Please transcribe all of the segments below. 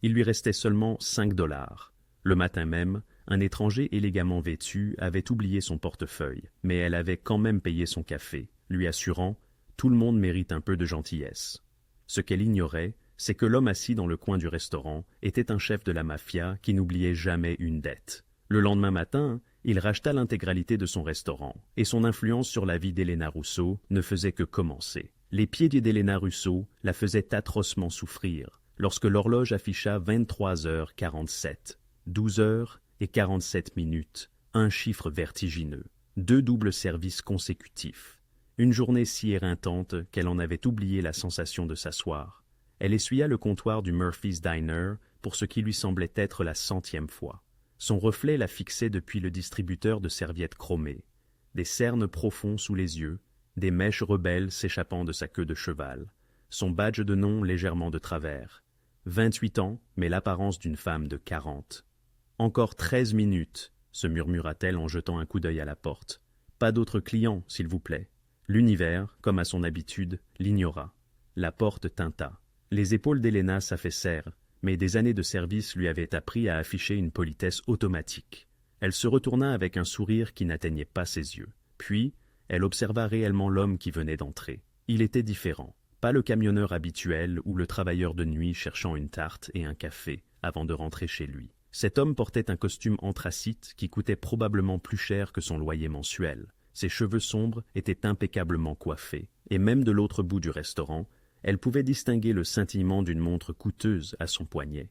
Il lui restait seulement 5 $. Le matin même, un étranger élégamment vêtu avait oublié son portefeuille, mais elle avait quand même payé son café, lui assurant « Tout le monde mérite un peu de gentillesse ». Ce qu'elle ignorait, c'est que l'homme assis dans le coin du restaurant était un chef de la mafia qui n'oubliait jamais une dette. Le lendemain matin, il racheta l'intégralité de son restaurant, et son influence sur la vie d'Elena Russo ne faisait que commencer. Les pieds d'Elena Russo la faisaient atrocement souffrir, lorsque l'horloge afficha 23h47, 12h47, un chiffre vertigineux, 2 doubles services consécutifs. Une journée si éreintante qu'elle en avait oublié la sensation de s'asseoir. Elle essuya le comptoir du Murphy's Diner pour ce qui lui semblait être la 100e fois. Son reflet la fixait depuis le distributeur de serviettes chromées, des cernes profonds sous les yeux, des mèches rebelles s'échappant de sa queue de cheval, son badge de nom légèrement de travers. 28 ans, mais l'apparence d'une femme de 40. « Encore 13 minutes, se murmura-t-elle en jetant un coup d'œil à la porte. « Pas d'autres clients, s'il vous plaît. » L'univers, comme à son habitude, l'ignora. La porte tinta. Les épaules d'Elena s'affaissèrent, mais des années de service lui avaient appris à afficher une politesse automatique. Elle se retourna avec un sourire qui n'atteignait pas ses yeux. Puis, elle observa réellement l'homme qui venait d'entrer. Il était différent. Pas le camionneur habituel ou le travailleur de nuit cherchant une tarte et un café avant de rentrer chez lui. Cet homme portait un costume anthracite qui coûtait probablement plus cher que son loyer mensuel. Ses cheveux sombres étaient impeccablement coiffés, et même de l'autre bout du restaurant, elle pouvait distinguer le scintillement d'une montre coûteuse à son poignet.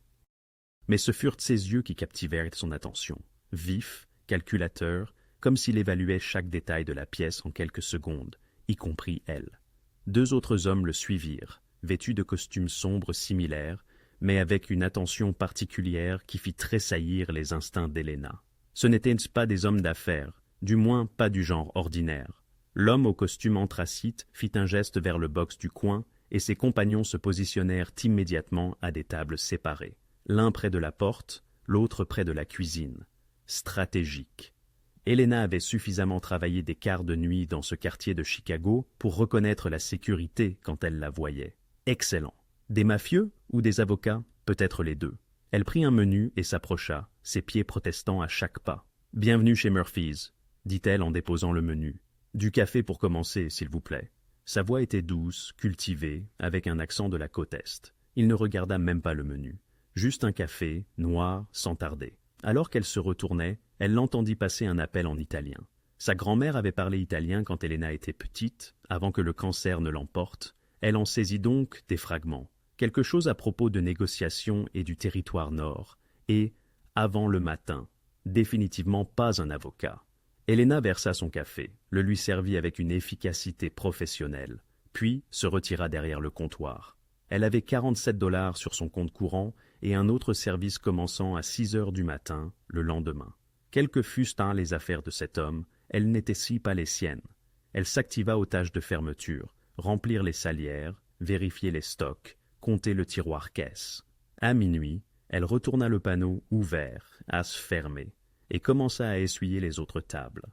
Mais ce furent ses yeux qui captivèrent son attention, vifs, calculateurs, comme s'il évaluait chaque détail de la pièce en quelques secondes, y compris elle. 2 autres hommes le suivirent, vêtus de costumes sombres similaires, mais avec une attention particulière qui fit tressaillir les instincts d'Elena. Ce n'étaient pas des hommes d'affaires, du moins pas du genre ordinaire. L'homme au costume anthracite fit un geste vers le box du coin, et ses compagnons se positionnèrent immédiatement à des tables séparées, l'un près de la porte, l'autre près de la cuisine. Stratégique. Elena avait suffisamment travaillé des quarts de nuit dans ce quartier de Chicago pour reconnaître la sécurité quand elle la voyait. Excellent. Des mafieux ou des avocats? Peut-être les deux. Elle prit un menu et s'approcha, ses pieds protestant à chaque pas. « Bienvenue chez Murphy's », dit-elle en déposant le menu. « Du café pour commencer, s'il vous plaît. » Sa voix était douce, cultivée, avec un accent de la côte Est. Il ne regarda même pas le menu. Juste un café, noir, sans tarder. Alors qu'elle se retournait, elle l'entendit passer un appel en italien. Sa grand-mère avait parlé italien quand Elena était petite, avant que le cancer ne l'emporte. Elle en saisit donc des fragments. Quelque chose à propos de négociations et du territoire nord. Et, avant le matin, définitivement pas un avocat. Elena versa son café, le lui servit avec une efficacité professionnelle, puis se retira derrière le comptoir. Elle avait 47 $ sur son compte courant et un autre service commençant à 6 heures du matin le lendemain. Quelles que fussent les affaires de cet homme, elles n'étaient si pas les siennes. Elle s'activa aux tâches de fermeture, remplir les salières, vérifier les stocks, compter le tiroir caisse. À minuit, elle retourna le panneau ouvert, as fermé, et commença à essuyer les autres tables.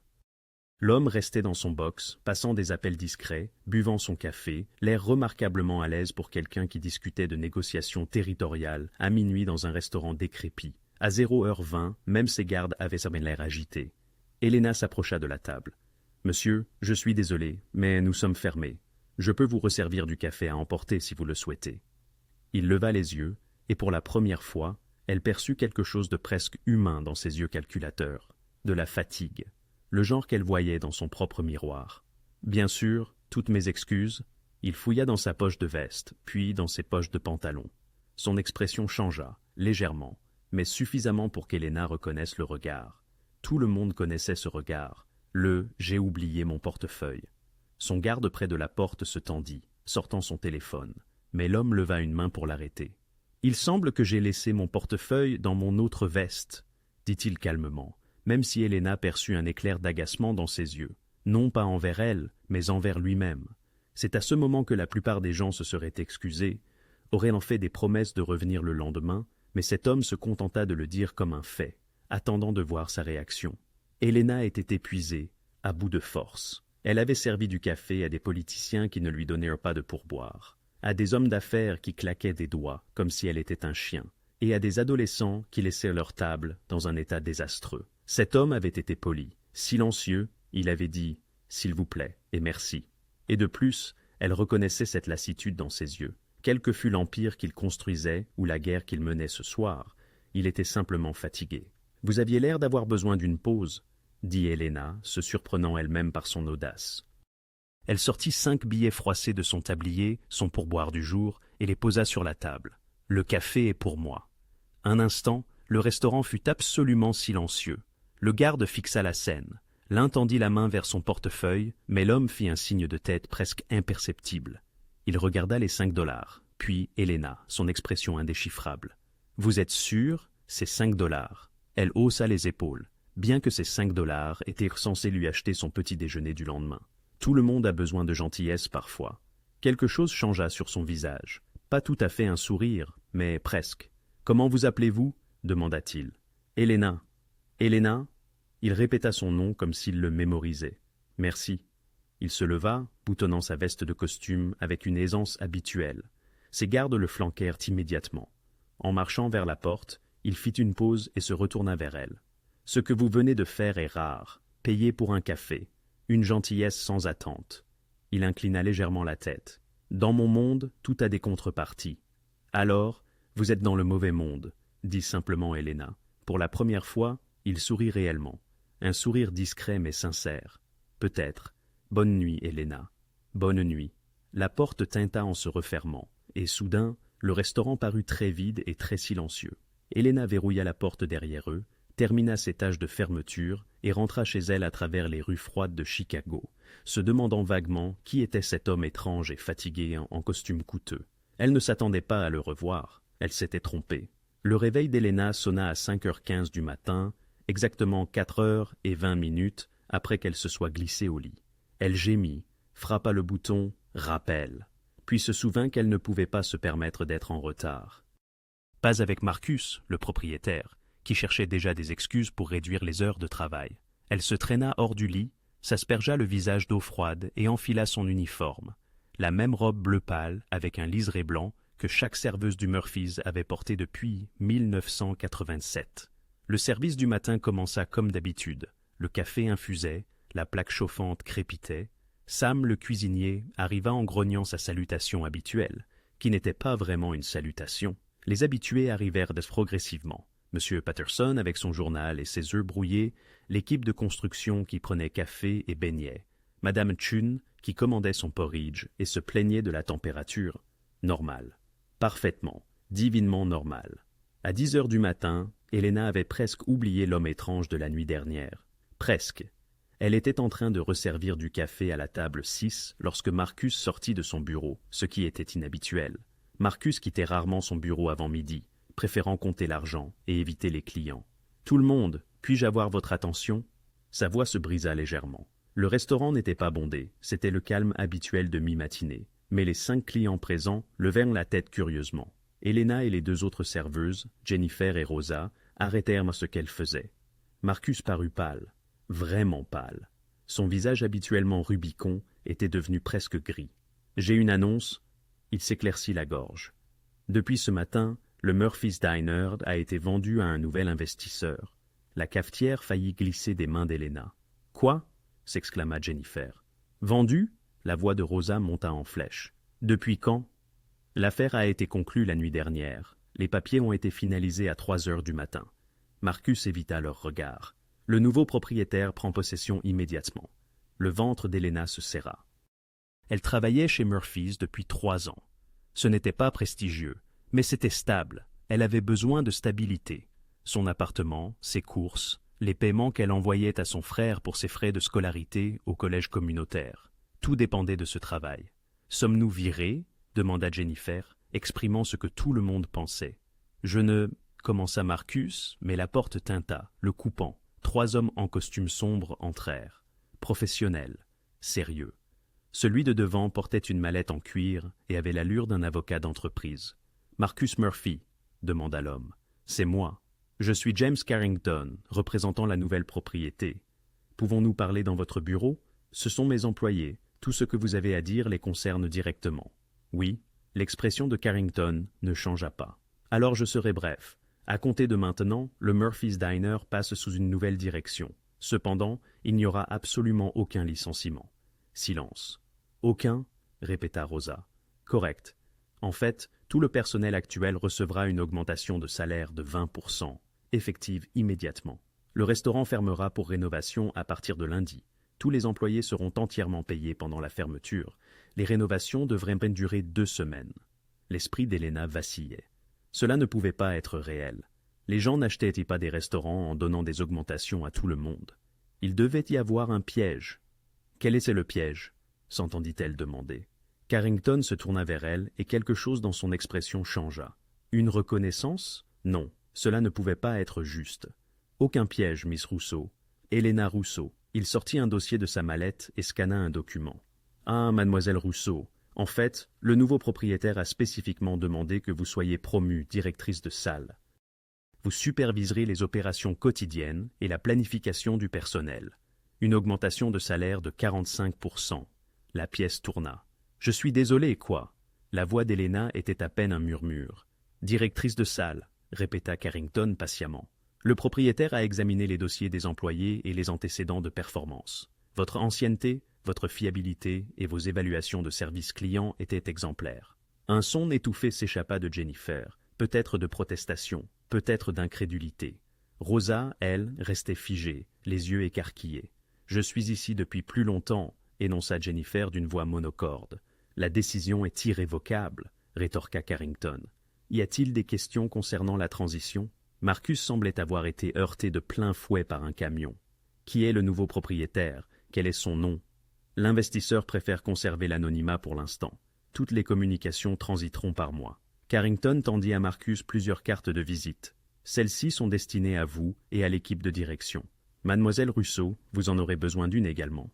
L'homme restait dans son box, passant des appels discrets, buvant son café, l'air remarquablement à l'aise pour quelqu'un qui discutait de négociations territoriales à minuit dans un restaurant décrépit. À 0h20, même ses gardes avaient l'air agité. Elena s'approcha de la table. « Monsieur, je suis désolé, mais nous sommes fermés. Je peux vous resservir du café à emporter si vous le souhaitez. » Il leva les yeux, et pour la première fois, elle perçut quelque chose de presque humain dans ses yeux calculateurs, de la fatigue, le genre qu'elle voyait dans son propre miroir. Bien sûr, toutes mes excuses. Il fouilla dans sa poche de veste, puis dans ses poches de pantalon. Son expression changea, légèrement, mais suffisamment pour qu'Elena reconnaisse le regard. Tout le monde connaissait ce regard, le « j'ai oublié mon portefeuille ». Son garde près de la porte se tendit, sortant son téléphone, mais l'homme leva une main pour l'arrêter. « Il semble que j'ai laissé mon portefeuille dans mon autre veste », dit-il calmement, même si Elena perçut un éclair d'agacement dans ses yeux, non pas envers elle, mais envers lui-même. C'est à ce moment que la plupart des gens se seraient excusés, auraient en fait des promesses de revenir le lendemain, mais cet homme se contenta de le dire comme un fait, attendant de voir sa réaction. Elena était épuisée, à bout de force. Elle avait servi du café à des politiciens qui ne lui donnèrent pas de pourboire, à des hommes d'affaires qui claquaient des doigts comme si elle était un chien, et à des adolescents qui laissaient leur table dans un état désastreux. Cet homme avait été poli, silencieux, il avait dit « s'il vous plaît » et « merci ». Et de plus, elle reconnaissait cette lassitude dans ses yeux. Quel que fût l'empire qu'il construisait ou la guerre qu'il menait ce soir, il était simplement fatigué. « Vous aviez l'air d'avoir besoin d'une pause », dit Helena, se surprenant elle-même par son audace. Elle sortit 5 billets froissés de son tablier, son pourboire du jour, et les posa sur la table. « Le café est pour moi. » Un instant, le restaurant fut absolument silencieux. Le garde fixa la scène. L'un tendit la main vers son portefeuille, mais l'homme fit un signe de tête presque imperceptible. Il regarda les 5 $, puis Helena, son expression indéchiffrable. « Vous êtes sûr, c'est 5 $. Elle haussa les épaules, bien que ces 5 $ étaient censés lui acheter son petit déjeuner du lendemain. Tout le monde a besoin de gentillesse parfois. Quelque chose changea sur son visage. Pas tout à fait un sourire, mais presque. « Comment vous appelez-vous » demanda-t-il. « Helena. »« Helena ?» Il répéta son nom comme s'il le mémorisait. « Merci. » Il se leva, boutonnant sa veste de costume avec une aisance habituelle. Ses gardes le flanquèrent immédiatement. En marchant vers la porte, il fit une pause et se retourna vers elle. « Ce que vous venez de faire est rare. Payer pour un café. Une gentillesse sans attente. » Il inclina légèrement la tête. « Dans mon monde, tout a des contreparties. »« Alors, vous êtes dans le mauvais monde, » dit simplement Helena. Pour la première fois, il sourit réellement. Un sourire discret mais sincère. « Peut-être. Bonne nuit, Helena. »« Bonne nuit. » La porte tinta en se refermant, et soudain, le restaurant parut très vide et très silencieux. Helena verrouilla la porte derrière eux, termina ses tâches de fermeture et rentra chez elle à travers les rues froides de Chicago, se demandant vaguement qui était cet homme étrange et fatigué en costume coûteux. Elle ne s'attendait pas à le revoir. Elle s'était trompée. Le réveil d'Helena sonna à 5h15 du matin, exactement 4h20 après qu'elle se soit glissée au lit. Elle gémit, frappa le bouton « Rappel », puis se souvint qu'elle ne pouvait pas se permettre d'être en retard. Pas avec Marcus, le propriétaire, qui cherchait déjà des excuses pour réduire les heures de travail. Elle se traîna hors du lit, s'aspergea le visage d'eau froide et enfila son uniforme, la même robe bleu pâle avec un liseré blanc que chaque serveuse du Murphy's avait porté depuis 1987. Le service du matin commença comme d'habitude. Le café infusait, la plaque chauffante crépitait. Sam, le cuisinier, arriva en grognant sa salutation habituelle, qui n'était pas vraiment une salutation. Les habitués arrivèrent progressivement. M. Patterson avec son journal et ses œufs brouillés, l'équipe de construction qui prenait café et beignets, Madame Chun qui commandait son porridge et se plaignait de la température. Normale. Parfaitement, divinement normale. À 10h du matin, Helena avait presque oublié l'homme étrange de la nuit dernière. Presque. Elle était en train de resservir du café à la table 6 lorsque Marcus sortit de son bureau, ce qui était inhabituel. Marcus quittait rarement son bureau avant midi, préférant compter l'argent et éviter les clients. « Tout le monde, puis-je avoir votre attention ?» Sa voix se brisa légèrement. Le restaurant n'était pas bondé, c'était le calme habituel de mi-matinée. Mais les 5 clients présents levèrent la tête curieusement. Helena et les 2 autres serveuses, Jennifer et Rosa, arrêtèrent ce qu'elles faisaient. Marcus parut pâle, vraiment pâle. Son visage habituellement rubicond était devenu presque gris. « J'ai une annonce. » Il s'éclaircit la gorge. Depuis ce matin, le Murphy's Diner a été vendu à un nouvel investisseur. La cafetière faillit glisser des mains d'Helena. « Quoi ?» s'exclama Jennifer. « Vendu ?» La voix de Rosa monta en flèche. « Depuis quand ?» L'affaire a été conclue la nuit dernière. Les papiers ont été finalisés à 3h du matin. Marcus évita leur regard. Le nouveau propriétaire prend possession immédiatement. Le ventre d'Helena se serra. Elle travaillait chez Murphy's depuis 3 ans. Ce n'était pas prestigieux, mais c'était stable. Elle avait besoin de stabilité. Son appartement, ses courses, les paiements qu'elle envoyait à son frère pour ses frais de scolarité au collège communautaire. Tout dépendait de ce travail. « Sommes-nous virés ?» demanda Jennifer, exprimant ce que tout le monde pensait. « Je ne... » commença Marcus, mais la porte tinta, le coupant. 3 hommes en costume sombre entrèrent. Professionnels, sérieux. Celui de devant portait une mallette en cuir et avait l'allure d'un avocat d'entreprise. « Marcus Murphy ?» demanda l'homme. « C'est moi. Je suis James Carrington, représentant la nouvelle propriété. Pouvons-nous parler dans votre bureau? Ce sont mes employés. Tout ce que vous avez à dire les concerne directement. » Oui, l'expression de Carrington ne changea pas. Alors je serai bref. À compter de maintenant, le Murphy's Diner passe sous une nouvelle direction. Cependant, il n'y aura absolument aucun licenciement. Silence. Aucun, répéta Rosa. Correct. En fait, tout le personnel actuel recevra une augmentation de salaire de 20%, effective immédiatement. Le restaurant fermera pour rénovation à partir de lundi. Tous les employés seront entièrement payés pendant la fermeture. Les rénovations devraient durer 2 semaines. L'esprit d'Elena vacillait. Cela ne pouvait pas être réel. Les gens n'achetaient pas des restaurants en donnant des augmentations à tout le monde. Il devait y avoir un piège. Quel était le piège? S'entendit-elle demander. Carrington se tourna vers elle et quelque chose dans son expression changea. Une reconnaissance? Non, cela ne pouvait pas être juste. Aucun piège, Miss Rousseau. Helena Rousseau. Il sortit un dossier de sa mallette et scanna un document. Ah, mademoiselle Rousseau. En fait, le nouveau propriétaire a spécifiquement demandé que vous soyez promue directrice de salle. Vous superviserez les opérations quotidiennes et la planification du personnel. Une augmentation de salaire de 45%. La pièce tourna. Je suis désolé, quoi? La voix d'Helena était à peine un murmure. Directrice de salle, répéta Carrington patiemment. Le propriétaire a examiné les dossiers des employés et les antécédents de performance. Votre ancienneté, votre fiabilité et vos évaluations de service client étaient exemplaires. Un son étouffé s'échappa de Jennifer, peut-être de protestation, peut-être d'incrédulité. Rosa, elle, restait figée, les yeux écarquillés. « Je suis ici depuis plus longtemps », énonça Jennifer d'une voix monocorde. « La décision est irrévocable », rétorqua Carrington. « Y a-t-il des questions concernant la transition ?» Marcus semblait avoir été heurté de plein fouet par un camion. Qui est le nouveau propriétaire? Quel est son nom? L'investisseur préfère conserver l'anonymat pour l'instant. Toutes les communications transiteront par moi. Carrington tendit à Marcus plusieurs cartes de visite. Celles-ci sont destinées à vous et à l'équipe de direction. Mademoiselle Rousseau, vous en aurez besoin d'une également.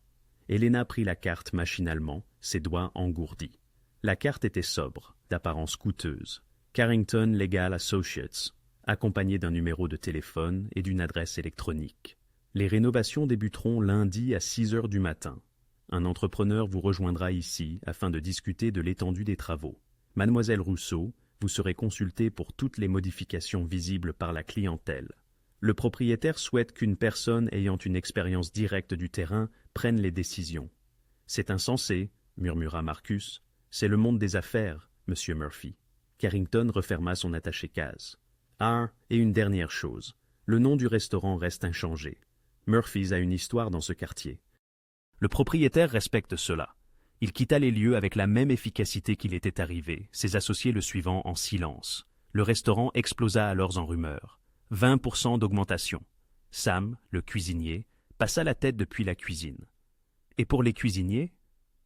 Helena prit la carte machinalement, ses doigts engourdis. La carte était sobre, d'apparence coûteuse. Carrington Legal Associates, accompagné d'un numéro de téléphone et d'une adresse électronique. Les rénovations débuteront lundi à 6 heures du matin. Un entrepreneur vous rejoindra ici afin de discuter de l'étendue des travaux. Mademoiselle Rousseau, vous serez consultée pour toutes les modifications visibles par la clientèle. Le propriétaire souhaite qu'une personne ayant une expérience directe du terrain prenne les décisions. C'est insensé, murmura Marcus. C'est le monde des affaires, monsieur Murphy. Carrington referma son attaché-case. Ah, et une dernière chose. Le nom du restaurant reste inchangé. Murphy's a une histoire dans ce quartier. Le propriétaire respecte cela. Il quitta les lieux avec la même efficacité qu'il était arrivé, ses associés le suivant en silence. Le restaurant explosa alors en rumeurs. 20% d'augmentation. Sam, le cuisinier, passa la tête depuis la cuisine. Et pour les cuisiniers?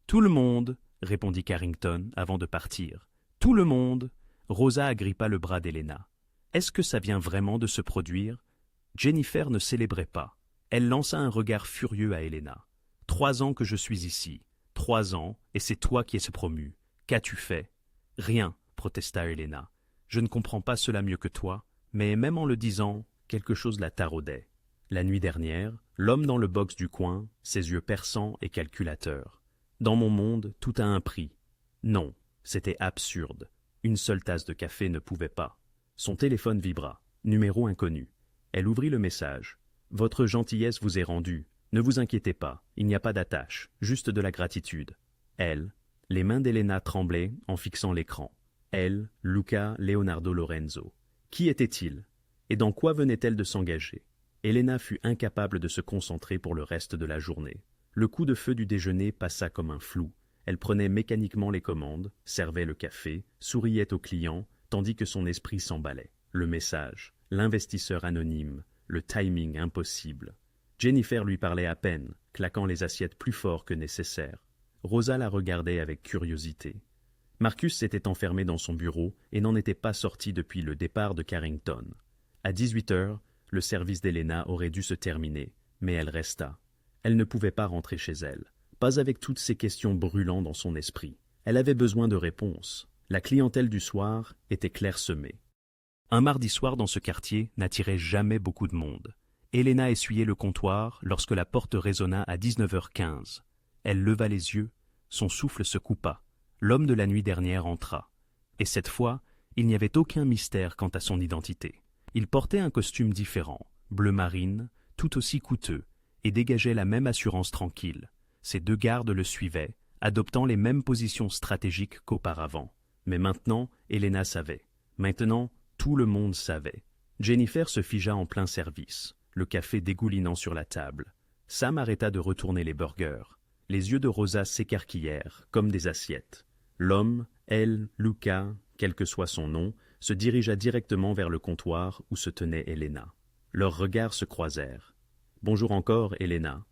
Tout le monde, répondit Carrington avant de partir. Tout le monde. Rosa agrippa le bras d'Helena. Est-ce que ça vient vraiment de se produire? Jennifer ne célébrait pas. Elle lança un regard furieux à Helena. 3 ans que je suis ici. 3 ans, et c'est toi qui es promu. Qu'as-tu fait? Rien, protesta Helena. Je ne comprends pas cela mieux que toi, mais même en le disant, quelque chose la taraudait. La nuit dernière, l'homme dans le box du coin, ses yeux perçants et calculateurs. Dans mon monde, tout a un prix. Non, c'était absurde. Une seule tasse de café ne pouvait pas. Son téléphone vibra. Numéro inconnu. Elle ouvrit le message. « Votre gentillesse vous est rendue. Ne vous inquiétez pas, il n'y a pas d'attache, juste de la gratitude. » Elle, les mains d'Helena tremblaient en fixant l'écran. Elle, Luca Leonardo Lorenzo. Qui était-il? Et dans quoi venait-elle de s'engager? Helena fut incapable de se concentrer pour le reste de la journée. Le coup de feu du déjeuner passa comme un flou. Elle prenait mécaniquement les commandes, servait le café, souriait aux clients, tandis que son esprit s'emballait. Le message, l'investisseur anonyme, le timing impossible. Jennifer lui parlait à peine, claquant les assiettes plus fort que nécessaire. Rosa la regardait avec curiosité. Marcus s'était enfermé dans son bureau et n'en était pas sorti depuis le départ de Carrington. À 18 heures, le service d'Helena aurait dû se terminer, mais elle resta. Elle ne pouvait pas rentrer chez elle, pas avec toutes ces questions brûlant dans son esprit. Elle avait besoin de réponses. La clientèle du soir était clairsemée. Un mardi soir dans ce quartier n'attirait jamais beaucoup de monde. Helena essuyait le comptoir lorsque la porte résonna à 19h15. Elle leva les yeux, son souffle se coupa. L'homme de la nuit dernière entra. Et cette fois, Il n'y avait aucun mystère quant à son identité. Il portait un costume différent, bleu marine, tout aussi coûteux, et dégageait la même assurance tranquille. Ses deux gardes le suivaient, adoptant les mêmes positions stratégiques qu'auparavant. Mais maintenant, Elena savait. Maintenant, tout le monde savait. Jennifer se figea en plein service, le café dégoulinant sur la table. Sam arrêta de retourner les burgers. Les yeux de Rosa s'écarquillèrent, comme des assiettes. L'homme, elle, Luca, quel que soit son nom, se dirigea directement vers le comptoir où se tenait Elena. Leurs regards se croisèrent. « Bonjour encore, Elena. »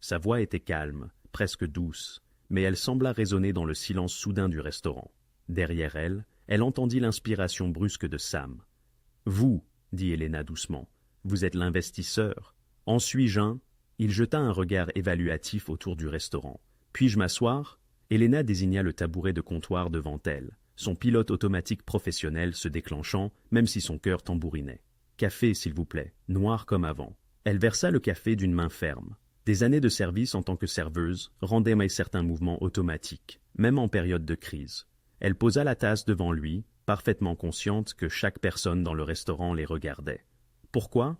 Sa voix était calme, presque douce, mais elle sembla résonner dans le silence soudain du restaurant. Derrière elle, elle entendit l'inspiration brusque de Sam. « Vous, » dit Elena doucement, « vous êtes l'investisseur. En suis-je un ?» Il jeta un regard évaluatif autour du restaurant. « Puis-je m'asseoir ?» Elena désigna le tabouret de comptoir devant elle, son pilote automatique professionnel se déclenchant, même si son cœur tambourinait. « Café, s'il vous plaît, noir comme avant. » Elle versa le café d'une main ferme. Des années de service en tant que serveuse rendaient certains mouvements automatiques, même en période de crise. Elle posa la tasse devant lui, parfaitement consciente que chaque personne dans le restaurant les regardait. Pourquoi ?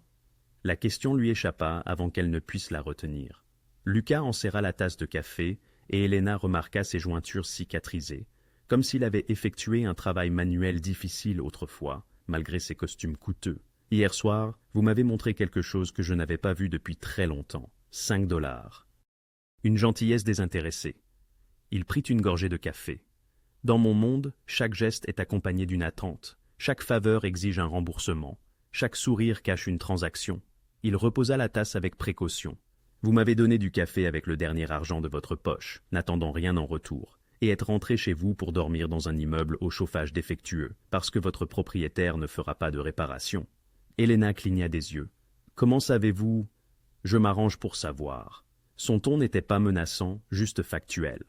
La question lui échappa avant qu'elle ne puisse la retenir. Lucas enserra la tasse de café et Elena remarqua ses jointures cicatrisées, comme s'il avait effectué un travail manuel difficile autrefois, malgré ses costumes coûteux. « Hier soir, vous m'avez montré quelque chose que je n'avais pas vu depuis très longtemps. 5 $. Une gentillesse désintéressée. Il prit une gorgée de café. Dans mon monde, chaque geste est accompagné d'une attente. Chaque faveur exige un remboursement. Chaque sourire cache une transaction. Il reposa la tasse avec précaution. Vous m'avez donné du café avec le dernier argent de votre poche, n'attendant rien en retour, et êtes rentré chez vous pour dormir dans un immeuble au chauffage défectueux, parce que votre propriétaire ne fera pas de réparation. Elena cligna des yeux. Comment savez-vous ? Je m'arrange pour savoir. Son ton n'était pas menaçant, juste factuel.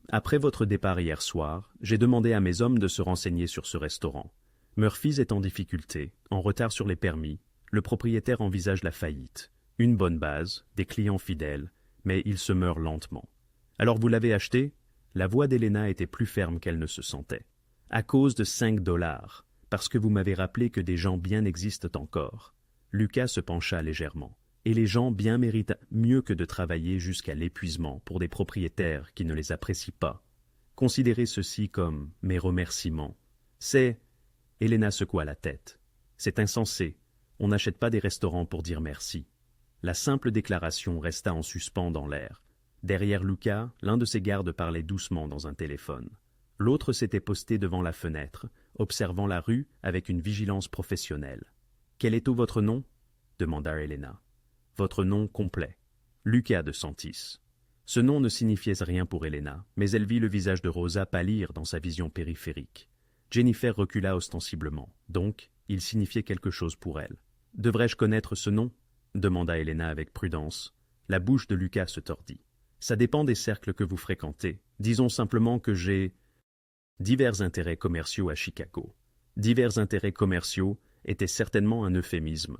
Après votre départ hier soir, j'ai demandé à mes hommes de se renseigner sur ce restaurant. Murphy's est en difficulté, en retard sur les permis. Le propriétaire envisage la faillite. Une bonne base, des clients fidèles, mais il se meurt lentement. Alors vous l'avez acheté ? La voix d'Elena était plus ferme qu'elle ne se sentait. À cause de 5 $, parce que vous m'avez rappelé que des gens bien existent encore. Lucas se pencha légèrement. Et les gens bien méritent mieux que de travailler jusqu'à l'épuisement pour des propriétaires qui ne les apprécient pas. Considérez ceci comme mes remerciements. C'est... Elena secoua la tête. C'est insensé. On n'achète pas des restaurants pour dire merci. La simple déclaration resta en suspens dans l'air. Derrière Lucas, l'un de ses gardes parlait doucement dans un téléphone. L'autre s'était posté devant la fenêtre, observant la rue avec une vigilance professionnelle. « Quel est votre nom ?» demanda Elena. « Votre nom complet. »« Lucas de Santis. » Ce nom ne signifiait rien pour Elena, mais elle vit le visage de Rosa pâlir dans sa vision périphérique. Jennifer recula ostensiblement, donc il signifiait quelque chose pour elle. « Devrais-je connaître ce nom ?» demanda Elena avec prudence. La bouche de Lucas se tordit. « Ça dépend des cercles que vous fréquentez. Disons simplement que j'ai divers intérêts commerciaux à Chicago. » Divers intérêts commerciaux était certainement un euphémisme.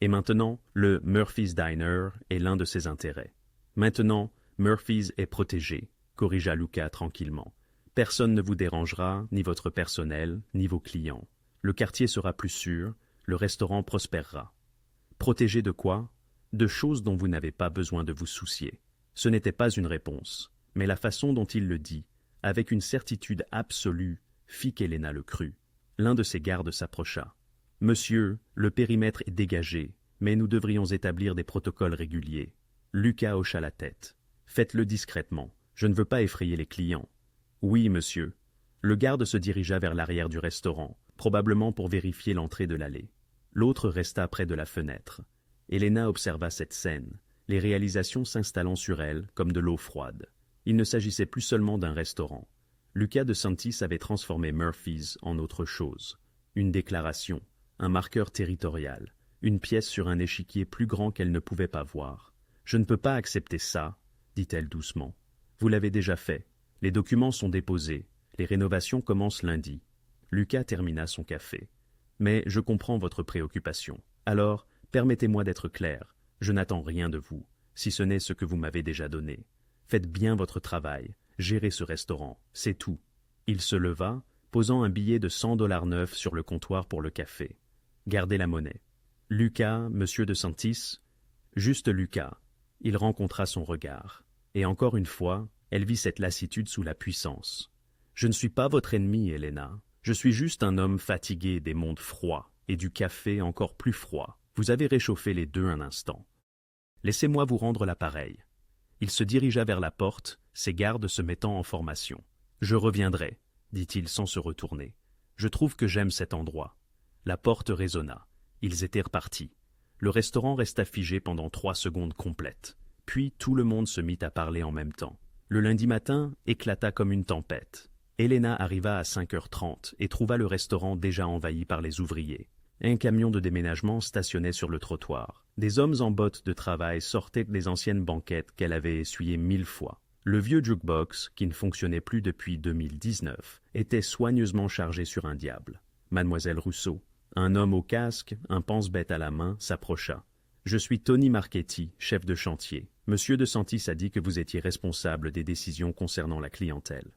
Et maintenant, le Murphy's Diner est l'un de ses intérêts. Maintenant, Murphy's est protégé, corrigea Lucas tranquillement. Personne ne vous dérangera, ni votre personnel, ni vos clients. Le quartier sera plus sûr, le restaurant prospérera. Protégé de quoi ? De choses dont vous n'avez pas besoin de vous soucier. Ce n'était pas une réponse, mais la façon dont il le dit, avec une certitude absolue, fit qu'Elena le crut. L'un de ses gardes s'approcha. « Monsieur, le périmètre est dégagé, mais nous devrions établir des protocoles réguliers. » Lucas hocha la tête. « Faites-le discrètement. Je ne veux pas effrayer les clients. »« Oui, monsieur. » Le garde se dirigea vers l'arrière du restaurant, probablement pour vérifier l'entrée de l'allée. L'autre resta près de la fenêtre. Elena observa cette scène, les réalisations s'installant sur elle comme de l'eau froide. Il ne s'agissait plus seulement d'un restaurant. Lucas de Santis avait transformé Murphy's en autre chose. Une déclaration, un marqueur territorial, une pièce sur un échiquier plus grand qu'elle ne pouvait pas voir. « Je ne peux pas accepter ça, » dit-elle doucement. « Vous l'avez déjà fait. Les documents sont déposés. Les rénovations commencent lundi. » Lucas termina son café. « Mais je comprends votre préoccupation. Alors, permettez-moi d'être clair. Je n'attends rien de vous, si ce n'est ce que vous m'avez déjà donné. Faites bien votre travail. Gérez ce restaurant. C'est tout. » Il se leva, posant un billet de $100 neuf sur le comptoir pour le café. Gardez la monnaie. Lucas, monsieur de Santis? Juste Lucas. Il rencontra son regard. Et encore une fois, elle vit cette lassitude sous la puissance. Je ne suis pas votre ennemi, Helena. Je suis juste un homme fatigué des mondes froids et du café encore plus froid. Vous avez réchauffé les deux un instant. Laissez-moi vous rendre l'appareil. Il se dirigea vers la porte, ses gardes se mettant en formation. Je reviendrai, dit-il sans se retourner. Je trouve que j'aime cet endroit. La porte résonna. Ils étaient repartis. Le restaurant resta figé pendant 3 secondes complètes. Puis tout le monde se mit à parler en même temps. Le lundi matin éclata comme une tempête. Helena arriva à 5h30 et trouva le restaurant déjà envahi par les ouvriers. Un camion de déménagement stationnait sur le trottoir. Des hommes en bottes de travail sortaient des anciennes banquettes qu'elle avait essuyées 1000 fois. Le vieux jukebox, qui ne fonctionnait plus depuis 2019, était soigneusement chargé sur un diable. Mademoiselle Rousseau, un homme au casque, un pense-bête à la main, s'approcha. « Je suis Tony Marchetti, chef de chantier. Monsieur de Santis a dit que vous étiez responsable des décisions concernant la clientèle. »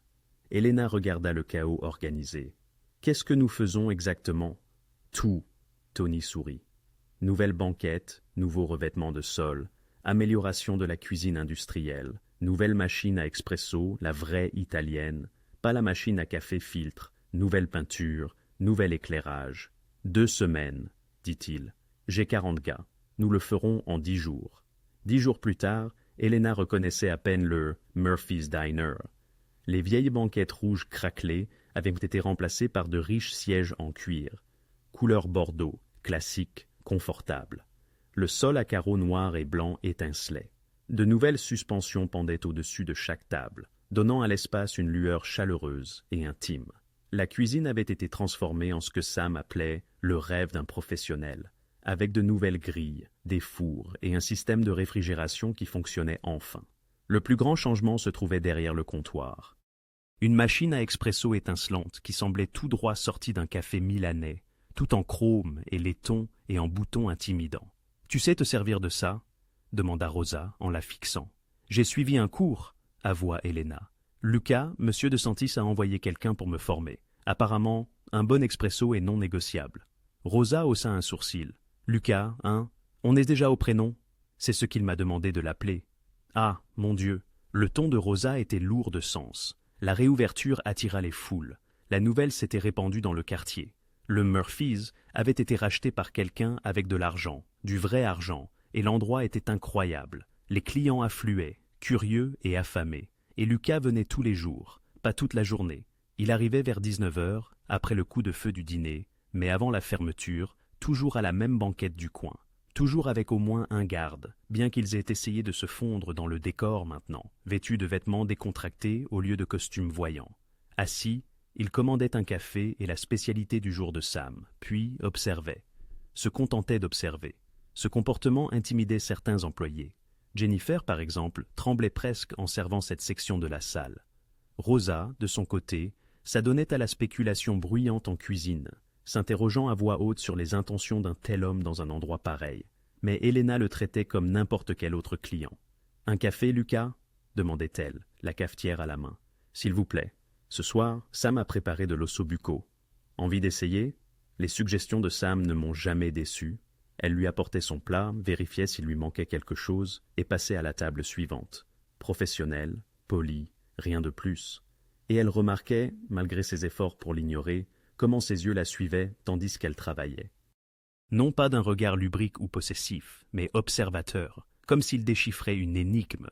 Helena regarda le chaos organisé. « Qu'est-ce que nous faisons exactement ?»« Tout. » Tony sourit. « Nouvelle banquette, nouveaux revêtements de sol, amélioration de la cuisine industrielle, nouvelle machine à expresso, la vraie italienne, pas la machine à café filtre, nouvelle peinture, nouvel éclairage. 2 semaines, dit-il. J'ai 40 gars. Nous le ferons en 10 jours. 10 jours plus tard, Helena reconnaissait à peine le Murphy's Diner. Les vieilles banquettes rouges craquelées avaient été remplacées par de riches sièges en cuir, couleur bordeaux, classique, confortable. Le sol à carreaux noirs et blancs étincelait. De nouvelles suspensions pendaient au-dessus de chaque table, donnant à l'espace une lueur chaleureuse et intime. La cuisine avait été transformée en ce que Sam appelait le rêve d'un professionnel, avec de nouvelles grilles, des fours et un système de réfrigération qui fonctionnait enfin. Le plus grand changement se trouvait derrière le comptoir. Une machine à expresso étincelante qui semblait tout droit sortie d'un café milanais, tout en chrome et laiton et en boutons intimidants. « Tu sais te servir de ça ?» demanda Rosa en la fixant. « J'ai suivi un cours, » avoua Helena. « Lucas, monsieur de Santis a envoyé quelqu'un pour me former. Apparemment, un bon expresso est non négociable. » Rosa haussa un sourcil. « Lucas, hein? On est déjà au prénom? C'est ce qu'il m'a demandé de l'appeler. » Ah, mon Dieu! Le ton de Rosa était lourd de sens. La réouverture attira les foules. La nouvelle s'était répandue dans le quartier. Le Murphy's avait été racheté par quelqu'un avec de l'argent, du vrai argent, et l'endroit était incroyable. Les clients affluaient, curieux et affamés. Et Lucas venait tous les jours, pas toute la journée. Il arrivait vers 19h, après le coup de feu du dîner, mais avant la fermeture, toujours à la même banquette du coin. Toujours avec au moins un garde, bien qu'ils aient essayé de se fondre dans le décor maintenant, vêtus de vêtements décontractés au lieu de costumes voyants. Assis, il commandait un café et la spécialité du jour de Sam, puis observait. Se contentait d'observer. Ce comportement intimidait certains employés. Jennifer, par exemple, tremblait presque en servant cette section de la salle. Rosa, de son côté, s'adonnait à la spéculation bruyante en cuisine, s'interrogeant à voix haute sur les intentions d'un tel homme dans un endroit pareil. Mais Helena le traitait comme n'importe quel autre client. « Un café, Lucas ?» demandait-elle, la cafetière à la main. « S'il vous plaît. Ce soir, Sam a préparé de l'ossobuco. Envie d'essayer ?» Les suggestions de Sam ne m'ont jamais déçu. Elle lui apportait son plat, vérifiait s'il lui manquait quelque chose et passait à la table suivante. Professionnelle, polie, rien de plus. Et elle remarquait, malgré ses efforts pour l'ignorer, comment ses yeux la suivaient tandis qu'elle travaillait. Non pas d'un regard lubrique ou possessif, mais observateur, comme s'il déchiffrait une énigme.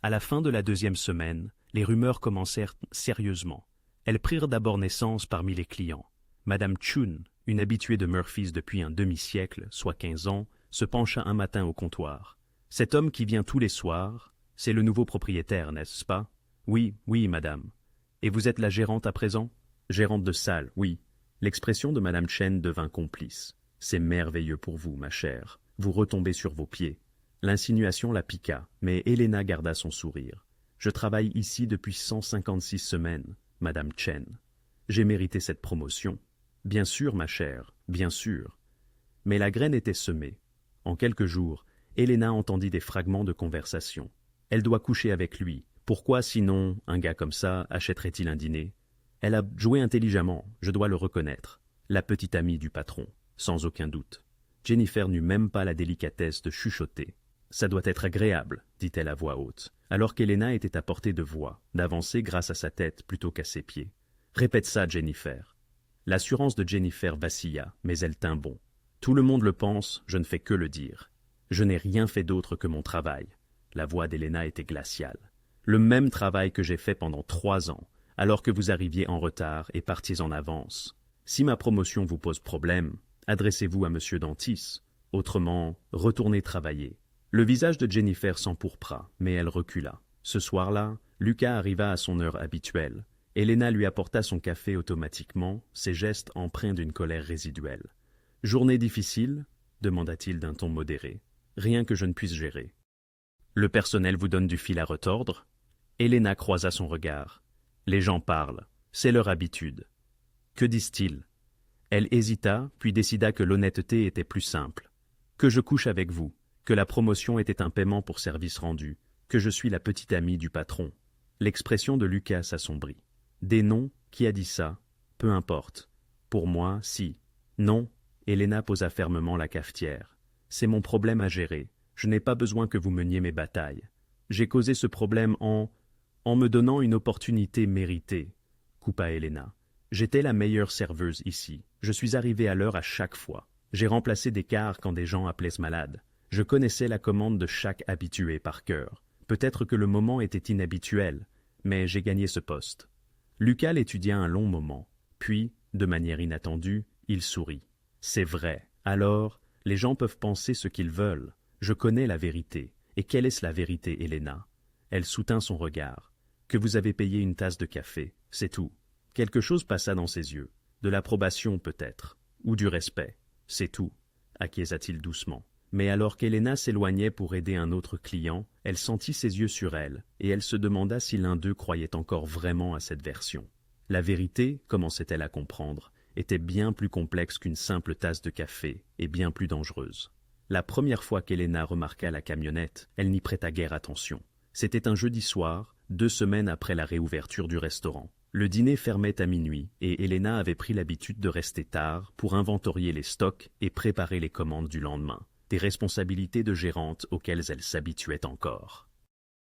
À la fin de la 2e semaine, les rumeurs commencèrent sérieusement. Elles prirent d'abord naissance parmi les clients. Madame Chun, une habituée de Murphy's depuis un demi-siècle, soit 15 ans, se pencha un matin au comptoir. « Cet homme qui vient tous les soirs, c'est le nouveau propriétaire, n'est-ce pas ?»« Oui, oui, madame. »« Et vous êtes la gérante à présent ?»« Gérante de salle, oui. » L'expression de Madame Chen devint complice. « C'est merveilleux pour vous, ma chère. Vous retombez sur vos pieds. » L'insinuation la piqua, mais Helena garda son sourire. « Je travaille ici depuis 156 semaines, Madame Chen. J'ai mérité cette promotion. » « Bien sûr, ma chère, bien sûr. » Mais la graine était semée. En quelques jours, Helena entendit des fragments de conversation. Elle doit coucher avec lui. Pourquoi, sinon, un gars comme ça achèterait-il un dîner? Elle a joué intelligemment, je dois le reconnaître. La petite amie du patron, sans aucun doute. Jennifer n'eut même pas la délicatesse de chuchoter. « Ça doit être agréable, dit-elle à voix haute, alors qu'Helena était à portée de voix, d'avancer grâce à sa tête plutôt qu'à ses pieds. « Répète ça, Jennifer. » L'assurance de Jennifer vacilla, mais elle tint bon. « Tout le monde le pense, je ne fais que le dire. Je n'ai rien fait d'autre que mon travail. » La voix d'Helena était glaciale. « Le même travail que j'ai fait pendant 3 ans, alors que vous arriviez en retard et partiez en avance. Si ma promotion vous pose problème, adressez-vous à Monsieur Dantis. Autrement, retournez travailler. » Le visage de Jennifer s'empourpra, mais elle recula. Ce soir-là, Lucas arriva à son heure habituelle. Helena lui apporta son café automatiquement, ses gestes empreints d'une colère résiduelle. « Journée difficile ?» demanda-t-il d'un ton modéré. « Rien que je ne puisse gérer. »« Le personnel vous donne du fil à retordre ?» Helena croisa son regard. « Les gens parlent. C'est leur habitude. »« Que disent-ils » Elle hésita, puis décida que l'honnêteté était plus simple. « Que je couche avec vous. Que la promotion était un paiement pour service rendu, que je suis la petite amie du patron. » L'expression de Lucas s'assombrit. « Des noms, qui a dit ça? Peu importe. Pour moi, si. Non. » Helena posa fermement la cafetière. « C'est mon problème à gérer. Je n'ai pas besoin que vous meniez mes batailles. J'ai causé ce problème en me donnant une opportunité méritée, » coupa Helena. « J'étais la meilleure serveuse ici. Je suis arrivée à l'heure à chaque fois. J'ai remplacé des quarts quand des gens appelaient ce malade. Je connaissais la commande de chaque habitué par cœur. Peut-être que le moment était inhabituel, mais j'ai gagné ce poste. » Lucas l'étudia un long moment, puis, de manière inattendue, il sourit. « C'est vrai. Alors, les gens peuvent penser ce qu'ils veulent. Je connais la vérité. Et quelle est la vérité, Helena ?» Elle soutint son regard. « Que vous avez payé une tasse de café, c'est tout. » Quelque chose passa dans ses yeux. De l'approbation peut-être, ou du respect. « C'est tout, » acquiesça-t-il doucement. Mais alors qu'Helena s'éloignait pour aider un autre client, elle sentit ses yeux sur elle, et elle se demanda si l'un d'eux croyait encore vraiment à cette version. La vérité, commençait-elle à comprendre, était bien plus complexe qu'une simple tasse de café, et bien plus dangereuse. La première fois qu'Helena remarqua la camionnette, elle n'y prêta guère attention. C'était un jeudi soir, 2 semaines après la réouverture du restaurant. Le dîner fermait à minuit, et Helena avait pris l'habitude de rester tard pour inventorier les stocks et préparer les commandes du lendemain. Des responsabilités de gérante auxquelles elle s'habituait encore.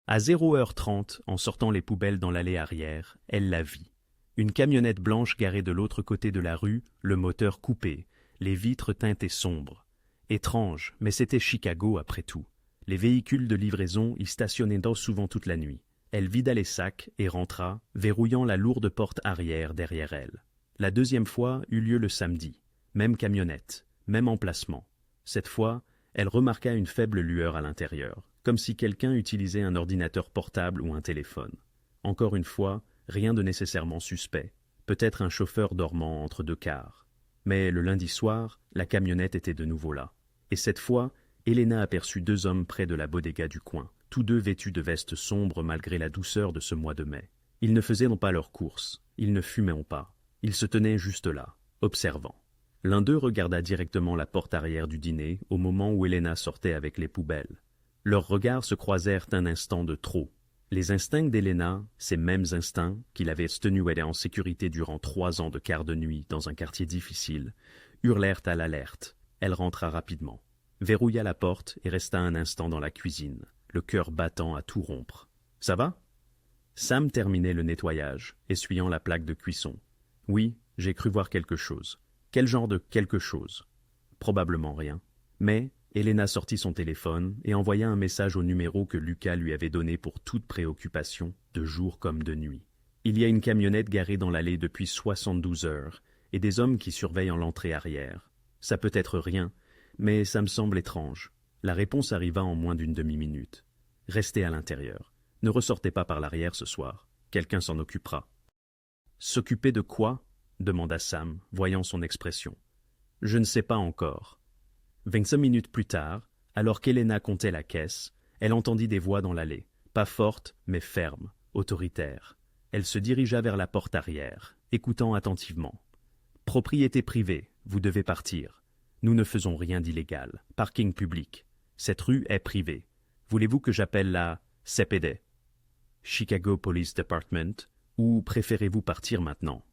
À 0h30, en sortant les poubelles dans l'allée arrière, elle la vit. Une camionnette blanche garée de l'autre côté de la rue, le moteur coupé, les vitres teintées sombres. Étrange, mais c'était Chicago après tout. Les véhicules de livraison y stationnaient souvent toute la nuit. Elle vida les sacs et rentra, verrouillant la lourde porte arrière derrière elle. La deuxième fois eut lieu le samedi. Même camionnette, même emplacement. Cette fois, elle remarqua une faible lueur à l'intérieur, comme si quelqu'un utilisait un ordinateur portable ou un téléphone. Encore une fois, rien de nécessairement suspect, peut-être un chauffeur dormant entre 2 cars. Mais le lundi soir, la camionnette était de nouveau là. Et cette fois, Helena aperçut 2 hommes près de la bodega du coin, tous 2 vêtus de vestes sombres malgré la douceur de ce mois de mai. Ils ne faisaient pas leurs courses, ils ne fumaient pas, ils se tenaient juste là, observant. L'un d'eux regarda directement la porte arrière du dîner au moment où Helena sortait avec les poubelles. Leurs regards se croisèrent un instant de trop. Les instincts d'Helena, ces mêmes instincts qui l'avaient tenue en sécurité durant 3 ans de quart de nuit dans un quartier difficile, hurlèrent à l'alerte. Elle rentra rapidement, verrouilla la porte et resta un instant dans la cuisine, le cœur battant à tout rompre. « Ça va ?» Sam terminait le nettoyage, essuyant la plaque de cuisson. « Oui, j'ai cru voir quelque chose. » Quel genre de quelque chose? Probablement rien. Mais Helena sortit son téléphone et envoya un message au numéro que Lucas lui avait donné pour toute préoccupation, de jour comme de nuit. Il y a une camionnette garée dans l'allée depuis 72 heures et des hommes qui surveillent l'entrée arrière. Ça peut être rien, mais ça me semble étrange. La réponse arriva en moins d'une demi-minute. Restez à l'intérieur. Ne ressortez pas par l'arrière ce soir. Quelqu'un s'en occupera. S'occuper de quoi? Demanda Sam, voyant son expression. « Je ne sais pas encore. » 25 minutes plus tard, alors qu'Helena comptait la caisse, elle entendit des voix dans l'allée, pas fortes, mais fermes, autoritaires. Elle se dirigea vers la porte arrière, écoutant attentivement. « Propriété privée, vous devez partir. Nous ne faisons rien d'illégal. Parking public. Cette rue est privée. Voulez-vous que j'appelle la CPD? Chicago Police Department, Ou préférez-vous partir maintenant?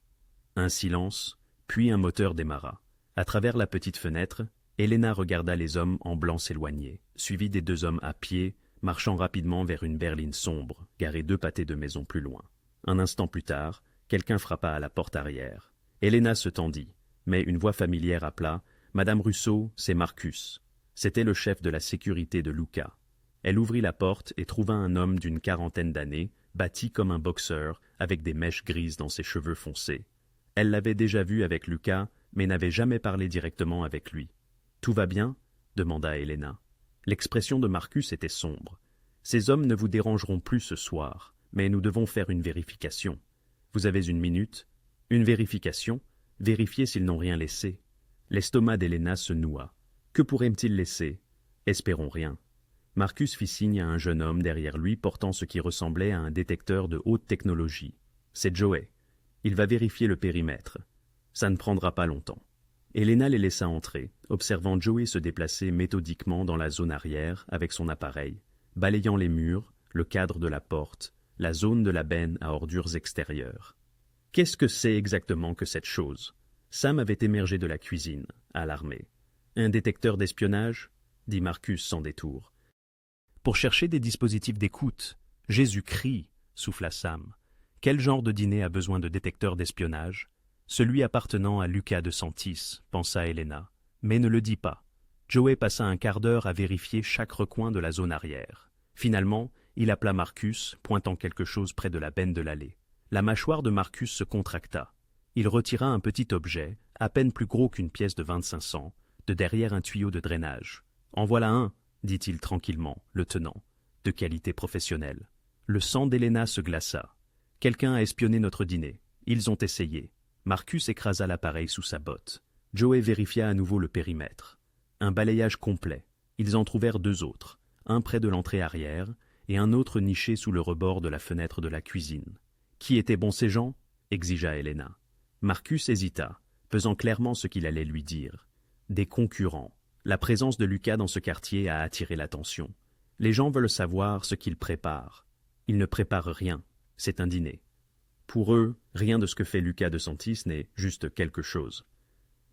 Un silence, puis un moteur démarra. À travers la petite fenêtre, Elena regarda les hommes en blanc s'éloigner, suivis des 2 hommes à pied, marchant rapidement vers une berline sombre, garée 2 pâtés de maison plus loin. Un instant plus tard, quelqu'un frappa à la porte arrière. Elena se tendit, mais une voix familière appela « Madame Russo, c'est Marcus ». C'était le chef de la sécurité de Luca. Elle ouvrit la porte et trouva un homme d'une 40aine d'années, bâti comme un boxeur, avec des mèches grises dans ses cheveux foncés. Elle l'avait déjà vu avec Luca, mais n'avait jamais parlé directement avec lui. « Tout va bien ?» demanda Elena. L'expression de Marcus était sombre. « Ces hommes ne vous dérangeront plus ce soir, mais nous devons faire une vérification. Vous avez une minute? Une vérification? Vérifier s'ils n'ont rien laissé. » L'estomac d'Elena se noua. Que pourraient-ils laisser? Espérons rien. Marcus fit signe à un jeune homme derrière lui portant ce qui ressemblait à un détecteur de haute technologie. C'est Joey. Il va vérifier le périmètre. Ça ne prendra pas longtemps. Elena les laissa entrer, observant Joey se déplacer méthodiquement dans la zone arrière avec son appareil, balayant les murs, le cadre de la porte, la zone de la benne à ordures extérieures. Qu'est-ce que c'est exactement que cette chose? Sam avait émergé de la cuisine, alarmé. Un détecteur d'espionnage? Dit Marcus sans détour. Pour chercher des dispositifs d'écoute. Jésus-Christ, souffla Sam. Quel genre de dîner a besoin de détecteur d'espionnage? Celui appartenant à Luca de Santis, pensa Elena. Mais ne le dis pas. Joey passa un quart d'heure à vérifier chaque recoin de la zone arrière. Finalement, il appela Marcus, pointant quelque chose près de la benne de l'allée. La mâchoire de Marcus se contracta. Il retira un petit objet, à peine plus gros qu'une pièce de 25 cents, de derrière un tuyau de drainage. « En voilà un !» dit-il tranquillement, le tenant. De qualité professionnelle. Le sang d'Elena se glaça. Quelqu'un a espionné notre dîner. Ils ont essayé. Marcus écrasa l'appareil sous sa botte. Joey vérifia à nouveau le périmètre. Un balayage complet. Ils en trouvèrent 2 autres, un près de l'entrée arrière et un autre niché sous le rebord de la fenêtre de la cuisine. Qui étaient bons ces gens? Exigea Elena. Marcus hésita, pesant clairement ce qu'il allait lui dire. Des concurrents. La présence de Luca dans ce quartier a attiré l'attention. Les gens veulent savoir ce qu'il prépare. Il ne prépare rien. C'est un dîner. Pour eux, rien de ce que fait Luca de Santis n'est juste quelque chose.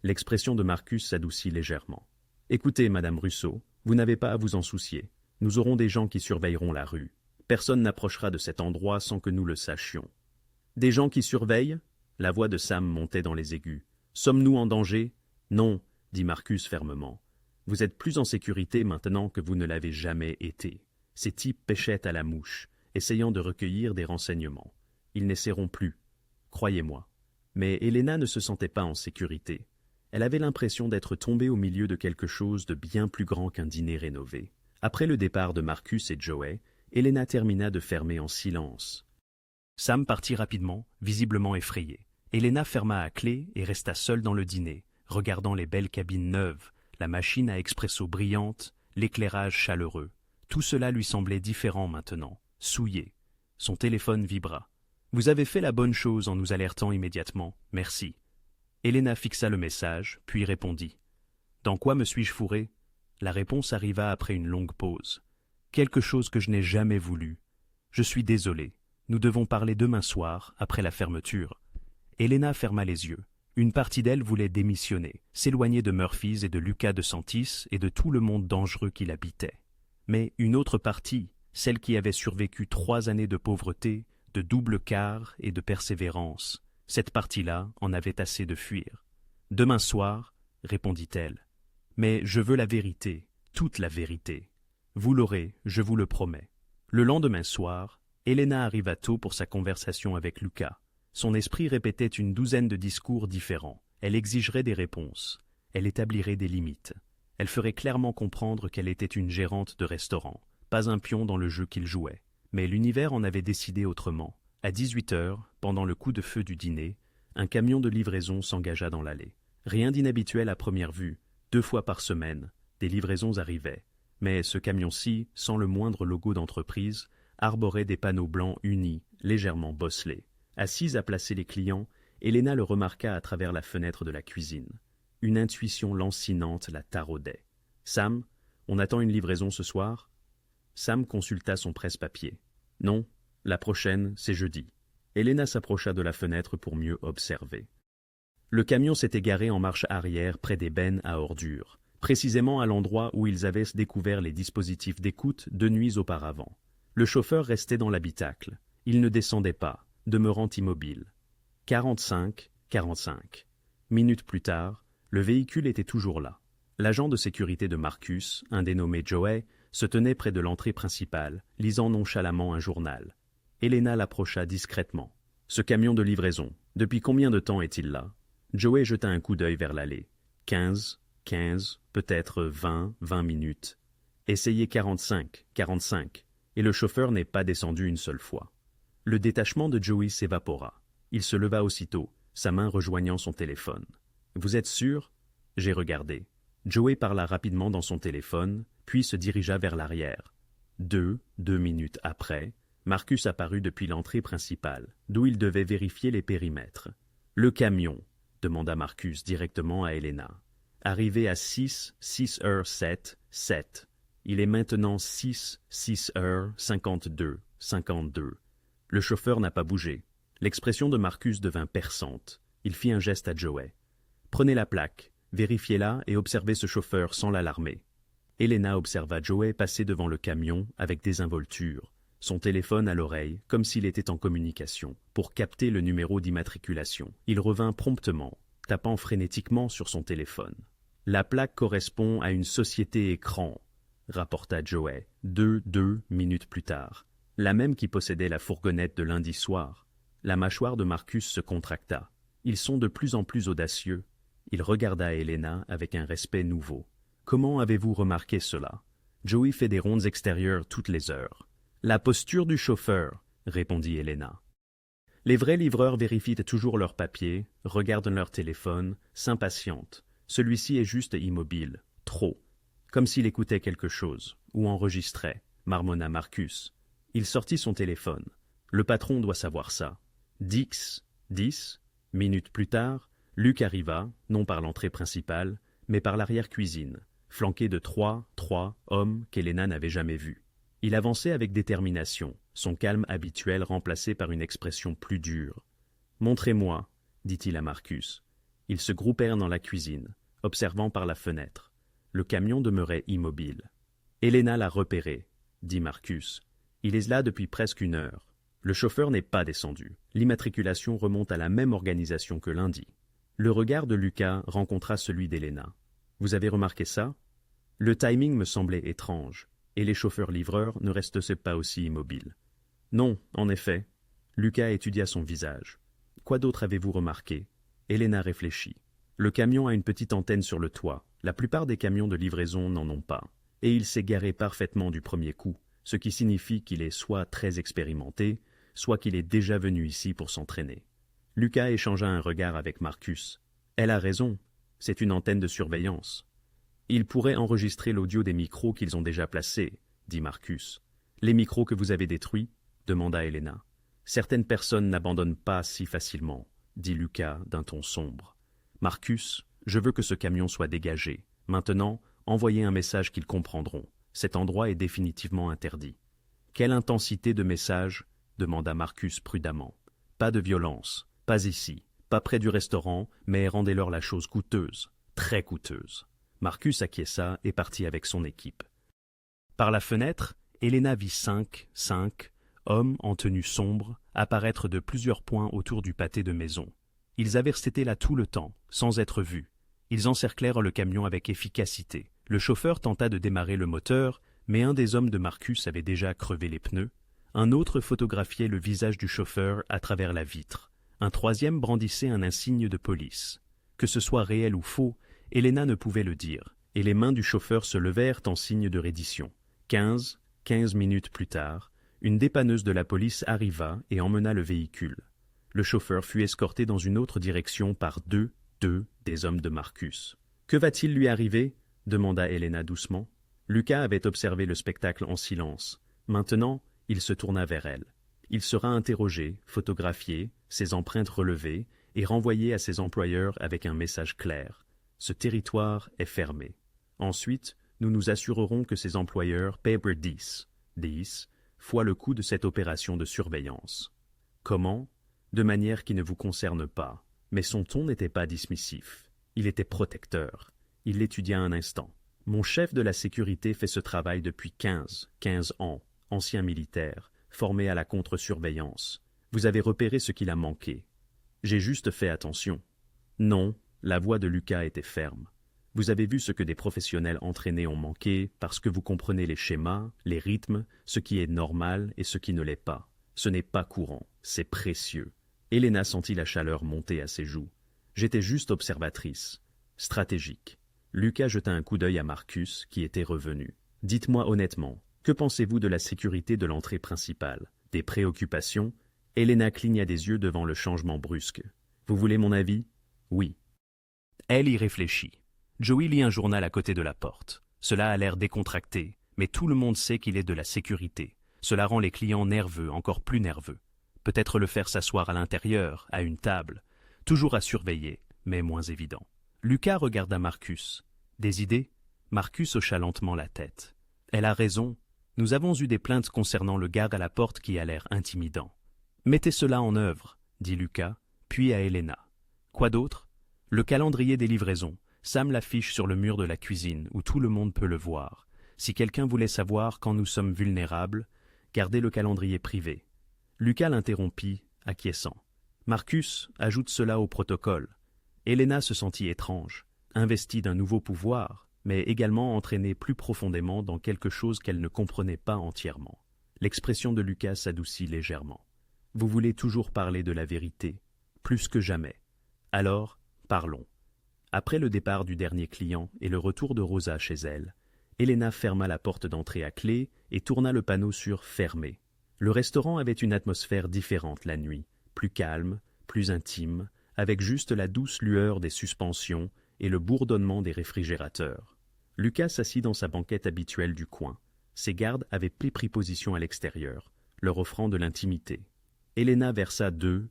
L'expression de Marcus s'adoucit légèrement. « Écoutez, Madame Russo, vous n'avez pas à vous en soucier. Nous aurons des gens qui surveilleront la rue. Personne n'approchera de cet endroit sans que nous le sachions. »« Des gens qui surveillent ?» La voix de Sam montait dans les aigus. « Sommes-nous en danger ?»« Non, » dit Marcus fermement. « Vous êtes plus en sécurité maintenant que vous ne l'avez jamais été. Ces types pêchaient à la mouche, essayant de recueillir des renseignements. Ils n'essaieront plus. Croyez-moi. » Mais Elena ne se sentait pas en sécurité. Elle avait l'impression d'être tombée au milieu de quelque chose de bien plus grand qu'un dîner rénové. Après le départ de Marcus et Joey, Elena termina de fermer en silence. Sam partit rapidement, visiblement effrayé. Elena ferma à clé et resta seule dans le dîner, regardant les belles cabines neuves, la machine à expresso brillante, l'éclairage chaleureux. Tout cela lui semblait différent maintenant, souillé. Son téléphone vibra. « Vous avez fait la bonne chose en nous alertant immédiatement, merci. » Elena fixa le message, puis répondit. « Dans quoi me suis-je fourré ?» La réponse arriva après une longue pause. « Quelque chose que je n'ai jamais voulu. Je suis désolé. Nous devons parler demain soir, après la fermeture. » Elena ferma les yeux. Une partie d'elle voulait démissionner, s'éloigner de Murphys et de Luca de Santis et de tout le monde dangereux qui l'habitait. Mais une autre partie, celle qui avait survécu 3 années de pauvreté, de double quart et de persévérance, cette partie-là en avait assez de fuir. « Demain soir, » répondit-elle. « Mais je veux la vérité, toute la vérité. Vous l'aurez, je vous le promets. » Le lendemain soir, Elena arriva tôt pour sa conversation avec Luca. Son esprit répétait une 12aine de discours différents. Elle exigerait des réponses. Elle établirait des limites. Elle ferait clairement comprendre qu'elle était une gérante de restaurant, pas un pion dans le jeu qu'il jouait. Mais l'univers en avait décidé autrement. À 18h, pendant le coup de feu du dîner, un camion de livraison s'engagea dans l'allée. Rien d'inhabituel à première vue. 2 fois par semaine, des livraisons arrivaient. Mais ce camion-ci, sans le moindre logo d'entreprise, arborait des panneaux blancs unis, légèrement bosselés. Assise à placer les clients, Elena le remarqua à travers la fenêtre de la cuisine. Une intuition lancinante la taraudait. « Sam, on attend une livraison ce soir ?» Sam consulta son presse-papier. « Non, la prochaine, c'est jeudi. » Elena s'approcha de la fenêtre pour mieux observer. Le camion s'était garé en marche arrière près des bennes à ordures, précisément à l'endroit où ils avaient découvert les dispositifs d'écoute 2 nuits auparavant. Le chauffeur restait dans l'habitacle. Il ne descendait pas, demeurant immobile. 45. Minutes plus tard, le véhicule était toujours là. L'agent de sécurité de Marcus, un dénommé Joey, se tenait près de l'entrée principale, lisant nonchalamment un journal. Elena l'approcha discrètement. « Ce camion de livraison, depuis combien de temps est-il là ?» Joey jeta un coup d'œil vers l'allée. 15, peut-être 20 minutes. Essayez 45. Et le chauffeur n'est pas descendu une seule fois. Le détachement de Joey s'évapora. Il se leva aussitôt, sa main rejoignant son téléphone. « Vous êtes sûr ?» J'ai regardé. Joey parla rapidement dans son téléphone, puis se dirigea vers l'arrière. 2 minutes après, Marcus apparut depuis l'entrée principale, d'où il devait vérifier les périmètres. « Le camion ?» demanda Marcus directement à Elena. « Arrivé à 6h07. Il est maintenant 6h52. Le chauffeur n'a pas bougé. » L'expression de Marcus devint perçante. Il fit un geste à Joey. « Prenez la plaque. Vérifiez-la et observez ce chauffeur sans l'alarmer. » Elena observa Joey passer devant le camion avec désinvolture, son téléphone à l'oreille, comme s'il était en communication, pour capter le numéro d'immatriculation. Il revint promptement, tapant frénétiquement sur son téléphone. « La plaque correspond à une société écran, » rapporta Joey, 2 minutes plus tard. La même qui possédait la fourgonnette de lundi soir. La mâchoire de Marcus se contracta. Ils sont de plus en plus audacieux. Il regarda Elena avec un respect nouveau. « Comment avez-vous remarqué cela ?» Joey fait des rondes extérieures toutes les heures. « La posture du chauffeur, » répondit Elena. Les vrais livreurs vérifient toujours leurs papiers, regardent leur téléphone, s'impatientent. Celui-ci est juste immobile, trop, comme s'il écoutait quelque chose, ou enregistrait, marmonna Marcus. Il sortit son téléphone. Le patron doit savoir ça. 10 minutes plus tard, Luc arriva, non par l'entrée principale, mais par l'arrière-cuisine, flanqué de trois hommes qu'Elena n'avait jamais vus. Il avançait avec détermination, son calme habituel remplacé par une expression plus dure. « Montrez-moi, » dit-il à Marcus. Ils se groupèrent dans la cuisine, observant par la fenêtre. Le camion demeurait immobile. « Elena l'a repéré, » dit Marcus. « Il est là depuis presque 1 heure. Le chauffeur n'est pas descendu. L'immatriculation remonte à la même organisation que lundi. » Le regard de Lucas rencontra celui d'Elena. « Vous avez remarqué ça ?» Le timing me semblait étrange, et les chauffeurs-livreurs ne restaient pas aussi immobiles. « Non, en effet. » Lucas étudia son visage. « Quoi d'autre avez-vous remarqué ?» Elena réfléchit. « Le camion a une petite antenne sur le toit. La plupart des camions de livraison n'en ont pas. Et il s'est garé parfaitement du premier coup, ce qui signifie qu'il est soit très expérimenté, soit qu'il est déjà venu ici pour s'entraîner. » Lucas échangea un regard avec Marcus. « Elle a raison, c'est une antenne de surveillance. » « Il pourrait enregistrer l'audio des micros qu'ils ont déjà placés, » dit Marcus. « Les micros que vous avez détruits ?» demanda Elena. « Certaines personnes n'abandonnent pas si facilement, » dit Lucas d'un ton sombre. « Marcus, je veux que ce camion soit dégagé. Maintenant, envoyez un message qu'ils comprendront. Cet endroit est définitivement interdit. »« Quelle intensité de message ?» demanda Marcus prudemment. « Pas de violence, pas ici, pas près du restaurant, mais rendez-leur la chose coûteuse, très coûteuse. » Marcus acquiesça et partit avec son équipe. Par la fenêtre, Elena vit 5 hommes en tenue sombre apparaître de plusieurs points autour du pâté de maison. Ils avaient resté là tout le temps, sans être vus. Ils encerclèrent le camion avec efficacité. Le chauffeur tenta de démarrer le moteur, mais un des hommes de Marcus avait déjà crevé les pneus. Un autre photographiait le visage du chauffeur à travers la vitre. Un troisième brandissait un insigne de police. Que ce soit réel ou faux, Elena ne pouvait le dire, et les mains du chauffeur se levèrent en signe de reddition. 15 minutes plus tard, une dépanneuse de la police arriva et emmena le véhicule. Le chauffeur fut escorté dans une autre direction par deux des hommes de Marcus. « Que va-t-il lui arriver ?» demanda Elena doucement. Lucas avait observé le spectacle en silence. Maintenant, il se tourna vers elle. Il sera interrogé, photographié, ses empreintes relevées et renvoyé à ses employeurs avec un message clair. Ce territoire est fermé. Ensuite, nous nous assurerons que ses employeurs paient 10 fois le coût de cette opération de surveillance. Comment ? de manière qui ne vous concerne pas. Mais son ton n'était pas dismissif. Il était protecteur. Il l'étudia un instant. Mon chef de la sécurité fait ce travail depuis 15 ans, ancien militaire, formé à la contre-surveillance. Vous avez repéré ce qu'il a manqué. J'ai juste fait attention. Non, la voix de Lucas était ferme. Vous avez vu ce que des professionnels entraînés ont manqué parce que vous comprenez les schémas, les rythmes, ce qui est normal et ce qui ne l'est pas. Ce n'est pas courant, c'est précieux. Helena sentit la chaleur monter à ses joues. J'étais juste observatrice. Stratégique. Lucas jeta un coup d'œil à Marcus, qui était revenu. Dites-moi honnêtement, que pensez-vous de la sécurité de l'entrée principale? Des préoccupations? Helena cligna des yeux devant le changement brusque. Vous voulez mon avis? Oui. Elle y réfléchit. Joey lit un journal à côté de la porte. Cela a l'air décontracté, mais tout le monde sait qu'il est de la sécurité. Cela rend les clients nerveux, encore plus nerveux. Peut-être le faire s'asseoir à l'intérieur, à une table. Toujours à surveiller, mais moins évident. Lucas regarda Marcus. Des idées? Marcus hocha lentement la tête. Elle a raison. Nous avons eu des plaintes concernant le garde à la porte qui a l'air intimidant. Mettez cela en œuvre, dit Lucas, puis à Helena. Quoi d'autre? Le calendrier des livraisons. Sam l'affiche sur le mur de la cuisine, où tout le monde peut le voir. Si quelqu'un voulait savoir quand nous sommes vulnérables, gardez le calendrier privé. Lucas l'interrompit, acquiesçant. Marcus ajoute cela au protocole. Helena se sentit étrange, investie d'un nouveau pouvoir, mais également entraînée plus profondément dans quelque chose qu'elle ne comprenait pas entièrement. L'expression de Lucas s'adoucit légèrement. Vous voulez toujours parler de la vérité, plus que jamais. Alors, parlons. Après le départ du dernier client et le retour de Rosa chez elle, Helena ferma la porte d'entrée à clé et tourna le panneau sur « Fermé ». Le restaurant avait une atmosphère différente la nuit, plus calme, plus intime, avec juste la douce lueur des suspensions et le bourdonnement des réfrigérateurs. Lucas s'assit dans sa banquette habituelle du coin. Ses gardes avaient pris position à l'extérieur, leur offrant de l'intimité. Helena versa deux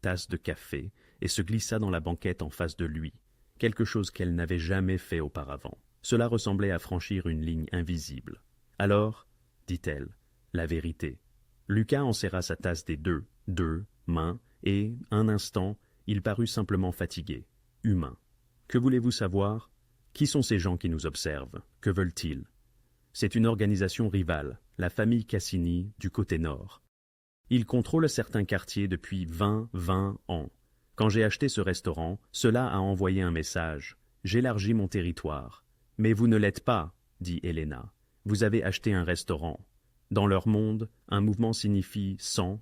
tasses de café et se glissa dans la banquette en face de lui, quelque chose qu'elle n'avait jamais fait auparavant. Cela ressemblait à franchir une ligne invisible. « Alors, dit-elle, la vérité. » Lucas en serra sa tasse des deux mains, et, un instant, il parut simplement fatigué, humain. « Que voulez-vous savoir? Qui sont ces gens qui nous observent? Que veulent-ils? » C'est une organisation rivale, la famille Cassini, du côté nord. Ils contrôlent certains quartiers depuis 20 ans. Quand j'ai acheté ce restaurant, cela a envoyé un message. J'élargis mon territoire. Mais vous ne l'êtes pas, dit Helena. Vous avez acheté un restaurant. Dans leur monde, un mouvement signifie 100,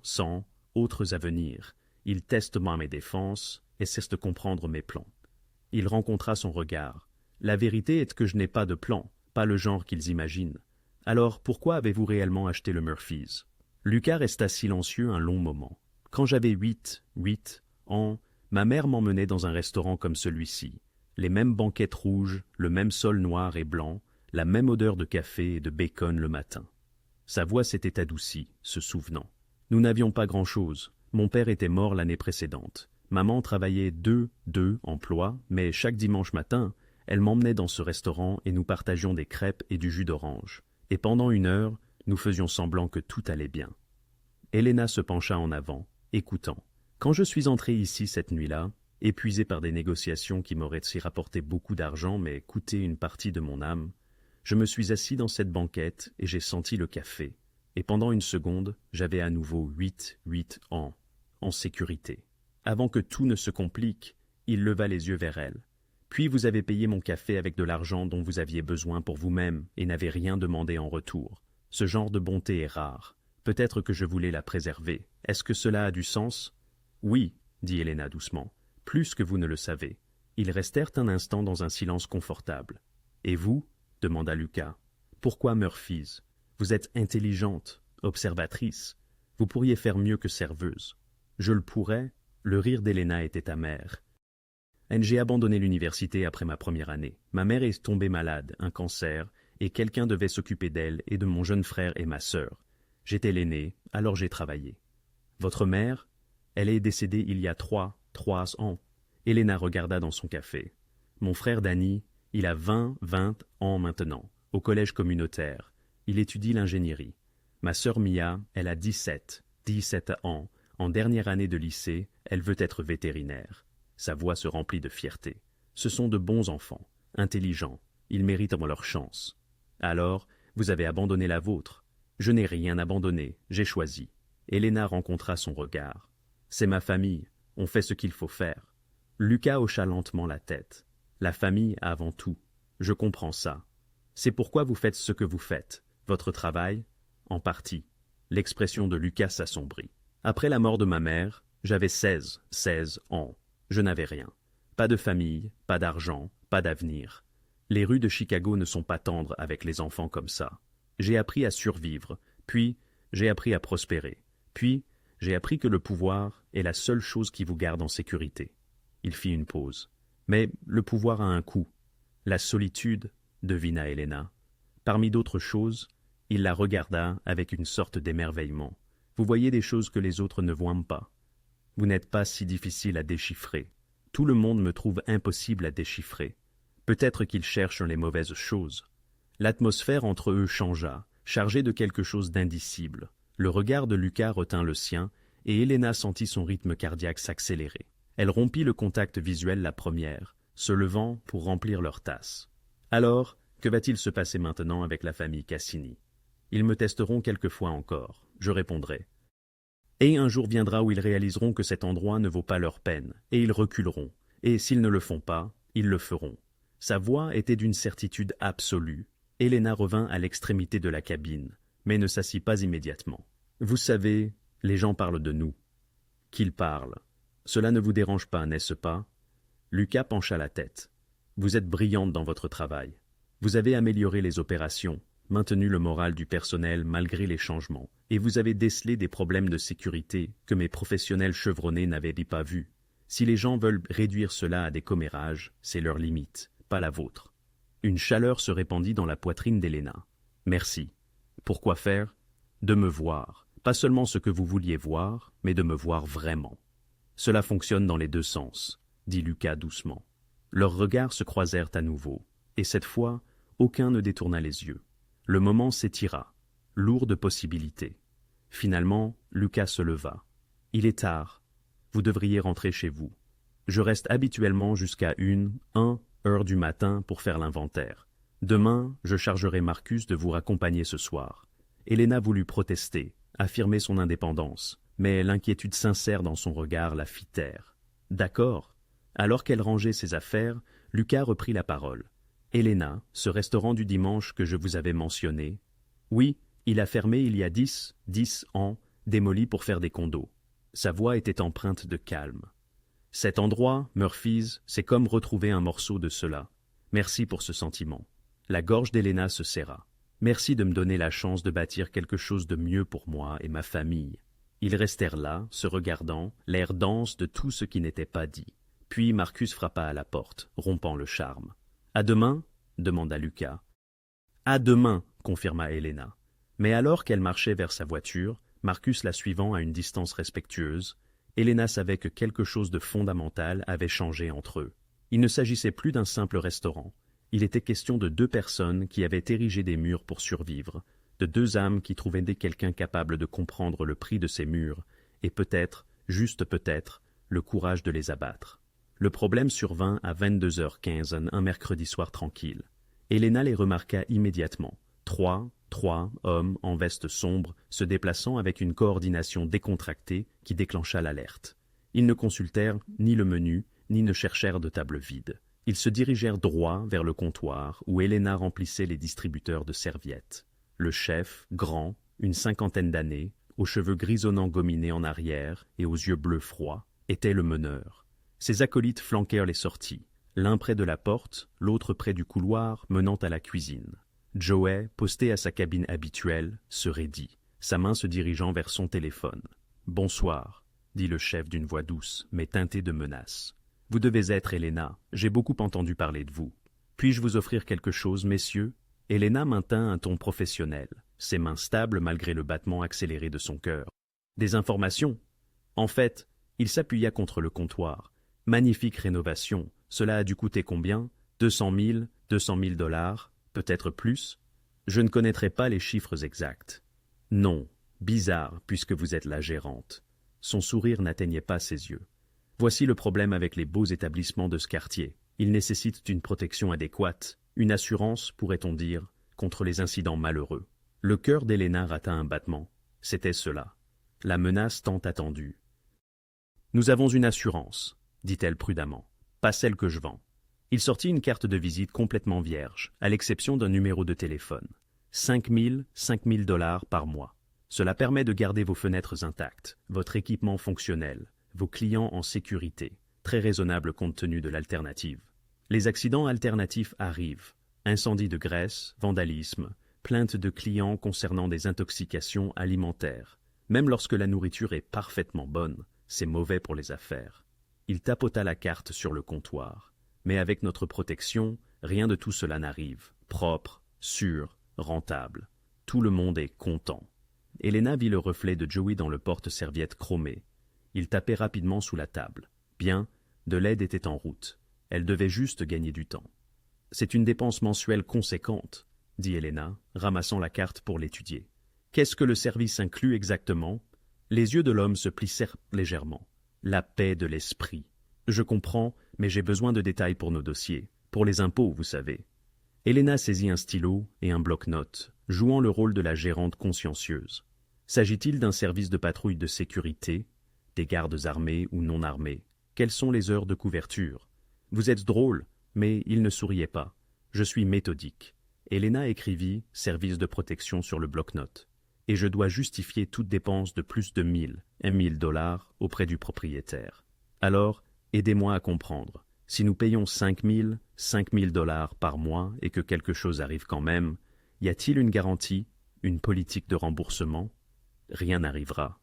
autres à venir. Ils testent mes défenses, essaient de comprendre mes plans. Il rencontra son regard. La vérité est que je n'ai pas de plan, pas le genre qu'ils imaginent. Alors pourquoi avez-vous réellement acheté le Murphy's? Lucas resta silencieux un long moment. Quand j'avais 8 ans, ma mère m'emmenait dans un restaurant comme celui-ci. Les mêmes banquettes rouges, le même sol noir et blanc, la même odeur de café et de bacon le matin. Sa voix s'était adoucie, se souvenant. Nous n'avions pas grand-chose. Mon père était mort l'année précédente. Maman travaillait deux emplois, mais chaque dimanche matin, elle m'emmenait dans ce restaurant et nous partagions des crêpes et du jus d'orange. Et pendant 1 heure, nous faisions semblant que tout allait bien. Helena se pencha en avant, écoutant. Quand je suis entré ici cette nuit-là, épuisé par des négociations qui m'auraient rapporté beaucoup d'argent mais coûté une partie de mon âme, je me suis assis dans cette banquette et j'ai senti le café. Et pendant 1 seconde, j'avais à nouveau 8 ans, en sécurité. Avant que tout ne se complique, il leva les yeux vers elle. Puis vous avez payé mon café avec de l'argent dont vous aviez besoin pour vous-même et n'avez rien demandé en retour. Ce genre de bonté est rare. Peut-être que je voulais la préserver. Est-ce que cela a du sens? Oui, dit Helena doucement. Plus que vous ne le savez. Ils restèrent un instant dans un silence confortable. Et vous? Demanda Lucas. Pourquoi Murphy's? Vous êtes intelligente, observatrice. Vous pourriez faire mieux que serveuse. Je le pourrais. Le rire d'Helena était amer. J'ai abandonné l'université après ma première année. Ma mère est tombée malade, un cancer, et quelqu'un devait s'occuper d'elle et de mon jeune frère et ma sœur. J'étais l'aîné, alors j'ai travaillé. Votre mère? Elle est décédée il y a 3 ans. Helena regarda dans son café. Mon frère Danny, il a 20 ans maintenant, au collège communautaire. Il étudie l'ingénierie. Ma sœur Mia, elle a 17 ans, En dernière année de lycée, elle veut être vétérinaire. Sa voix se remplit de fierté. Ce sont de bons enfants, intelligents. Ils méritent leur chance. Alors, vous avez abandonné la vôtre. Je n'ai rien abandonné, j'ai choisi. Elena rencontra son regard. C'est ma famille, on fait ce qu'il faut faire. Lucas hocha lentement la tête. La famille avant tout. Je comprends ça. C'est pourquoi vous faites ce que vous faites. Votre travail, en partie. L'expression de Lucas s'assombrit. Après la mort de ma mère, j'avais 16 ans. Je n'avais rien. Pas de famille, pas d'argent, pas d'avenir. Les rues de Chicago ne sont pas tendres avec les enfants comme ça. J'ai appris à survivre, puis j'ai appris à prospérer, puis j'ai appris que le pouvoir est la seule chose qui vous garde en sécurité. Il fit une pause. Mais le pouvoir a un coût. La solitude, devina Elena. Parmi d'autres choses, il la regarda avec une sorte d'émerveillement. Vous voyez des choses que les autres ne voient pas. Vous n'êtes pas si difficile à déchiffrer. Tout le monde me trouve impossible à déchiffrer. Peut-être qu'ils cherchent les mauvaises choses. L'atmosphère entre eux changea, chargée de quelque chose d'indicible. Le regard de Lucas retint le sien, et Elena sentit son rythme cardiaque s'accélérer. Elle rompit le contact visuel la première, se levant pour remplir leur tasse. Alors, que va-t-il se passer maintenant avec la famille Cassini? Ils me testeront quelquefois encore, je répondrai. Et un jour viendra où ils réaliseront que cet endroit ne vaut pas leur peine, et ils reculeront, et s'ils ne le font pas, ils le feront. Sa voix était d'une certitude absolue. Elena revint à l'extrémité de la cabine, mais ne s'assit pas immédiatement. Vous savez, les gens parlent de nous. Qu'ils parlent. Cela ne vous dérange pas, n'est-ce pas? Lucas pencha la tête. Vous êtes brillante dans votre travail. Vous avez amélioré les opérations, maintenu le moral du personnel malgré les changements, et vous avez décelé des problèmes de sécurité que mes professionnels chevronnés n'avaient pas vus. Si les gens veulent réduire cela à des commérages, c'est leur limite, pas la vôtre. Une chaleur se répandit dans la poitrine d'Elena. Merci. Pourquoi faire? De me voir. Pas seulement ce que vous vouliez voir, mais de me voir vraiment. Cela fonctionne dans les deux sens, dit Lucas doucement. Leurs regards se croisèrent à nouveau, et cette fois, aucun ne détourna les yeux. Le moment s'étira, lourd de possibilités. Finalement, Lucas se leva. Il est tard. Vous devriez rentrer chez vous. Je reste habituellement jusqu'à 1 heure du matin pour faire l'inventaire. Demain, je chargerai Marcus de vous raccompagner ce soir. Elena voulut protester, affirmer son indépendance, mais l'inquiétude sincère dans son regard la fit taire. D'accord. Alors qu'elle rangeait ses affaires, Lucas reprit la parole. Elena, ce restaurant du dimanche que je vous avais mentionné, oui, il a fermé il y a 10 ans, démoli pour faire des condos. Sa voix était empreinte de calme. Cet endroit, Murphy's, c'est comme retrouver un morceau de cela. Merci pour ce sentiment. La gorge d'Elena se serra. Merci de me donner la chance de bâtir quelque chose de mieux pour moi et ma famille. Ils restèrent là, se regardant, l'air dense de tout ce qui n'était pas dit. Puis Marcus frappa à la porte, rompant le charme. « À demain » demanda Lucas. « À demain » confirma Elena. Mais alors qu'elle marchait vers sa voiture, Marcus la suivant à une distance respectueuse, Elena savait que quelque chose de fondamental avait changé entre eux. Il ne s'agissait plus d'un simple restaurant. Il était question de deux personnes qui avaient érigé des murs pour survivre, de deux âmes qui trouvaient quelqu'un capable de comprendre le prix de ces murs, et peut-être, juste peut-être, le courage de les abattre. Le problème survint à 22h15, un mercredi soir tranquille. Elena les remarqua immédiatement. Trois hommes en veste sombre se déplaçant avec une coordination décontractée qui déclencha l'alerte. Ils ne consultèrent ni le menu, ni ne cherchèrent de table vide. Ils se dirigèrent droit vers le comptoir où Elena remplissait les distributeurs de serviettes. Le chef, grand, une 50aine d'années, aux cheveux grisonnants gominés en arrière et aux yeux bleus froids, était le meneur. Ses acolytes flanquèrent les sorties, l'un près de la porte, l'autre près du couloir menant à la cuisine. Joey, posté à sa cabine habituelle, se raidit, sa main se dirigeant vers son téléphone. « Bonsoir », dit le chef d'une voix douce, mais teintée de menace. « Vous devez être Elena, j'ai beaucoup entendu parler de vous. Puis-je vous offrir quelque chose, messieurs ?» Elena maintint un ton professionnel, ses mains stables malgré le battement accéléré de son cœur. « Des informations ?» En fait, il s'appuya contre le comptoir. « Magnifique rénovation. Cela a dû coûter combien? 200 000 $, peut-être plus? Je ne connaîtrai pas les chiffres exacts. » Non, bizarre, puisque vous êtes la gérante. Son sourire n'atteignait pas ses yeux. Voici le problème avec les beaux établissements de ce quartier. Ils nécessitent une protection adéquate, une assurance, pourrait-on dire, contre les incidents malheureux. Le cœur d'Elena rata un battement. C'était cela. La menace tant attendue. Nous avons une assurance, dit-elle prudemment, pas celle que je vends. Il sortit une carte de visite complètement vierge, à l'exception d'un numéro de téléphone. 5 000 $ par mois. Cela permet de garder vos fenêtres intactes, votre équipement fonctionnel, vos clients en sécurité, très raisonnable compte tenu de l'alternative. Les accidents alternatifs arrivent. Incendie de graisse, vandalisme, plaintes de clients concernant des intoxications alimentaires. Même lorsque la nourriture est parfaitement bonne, c'est mauvais pour les affaires. Il tapota la carte sur le comptoir. Mais avec notre protection, rien de tout cela n'arrive. Propre, sûr, rentable. Tout le monde est content. Elena vit le reflet de Joey dans le porte-serviette chromé. Il tapait rapidement sous la table. Bien, de l'aide était en route. Elle devait juste gagner du temps. C'est une dépense mensuelle conséquente, dit Elena, ramassant la carte pour l'étudier. Qu'est-ce que le service inclut exactement? Les yeux de l'homme se plissèrent légèrement. La paix de l'esprit. Je comprends, mais j'ai besoin de détails pour nos dossiers. Pour les impôts, vous savez. Elena saisit un stylo et un bloc-notes, jouant le rôle de la gérante consciencieuse. S'agit-il d'un service de patrouille de sécurité, des gardes armés ou non armés? Quelles sont les heures de couverture? Vous êtes drôle, mais il ne souriait pas. Je suis méthodique. Elena écrivit « Service de protection » sur le bloc-notes. Et je dois justifier toute dépense de plus de 1 000 $ auprès du propriétaire. Alors, aidez-moi à comprendre. Si nous payons 5 000 $ par mois et que quelque chose arrive quand même, y a-t-il une garantie, une politique de remboursement? Rien n'arrivera.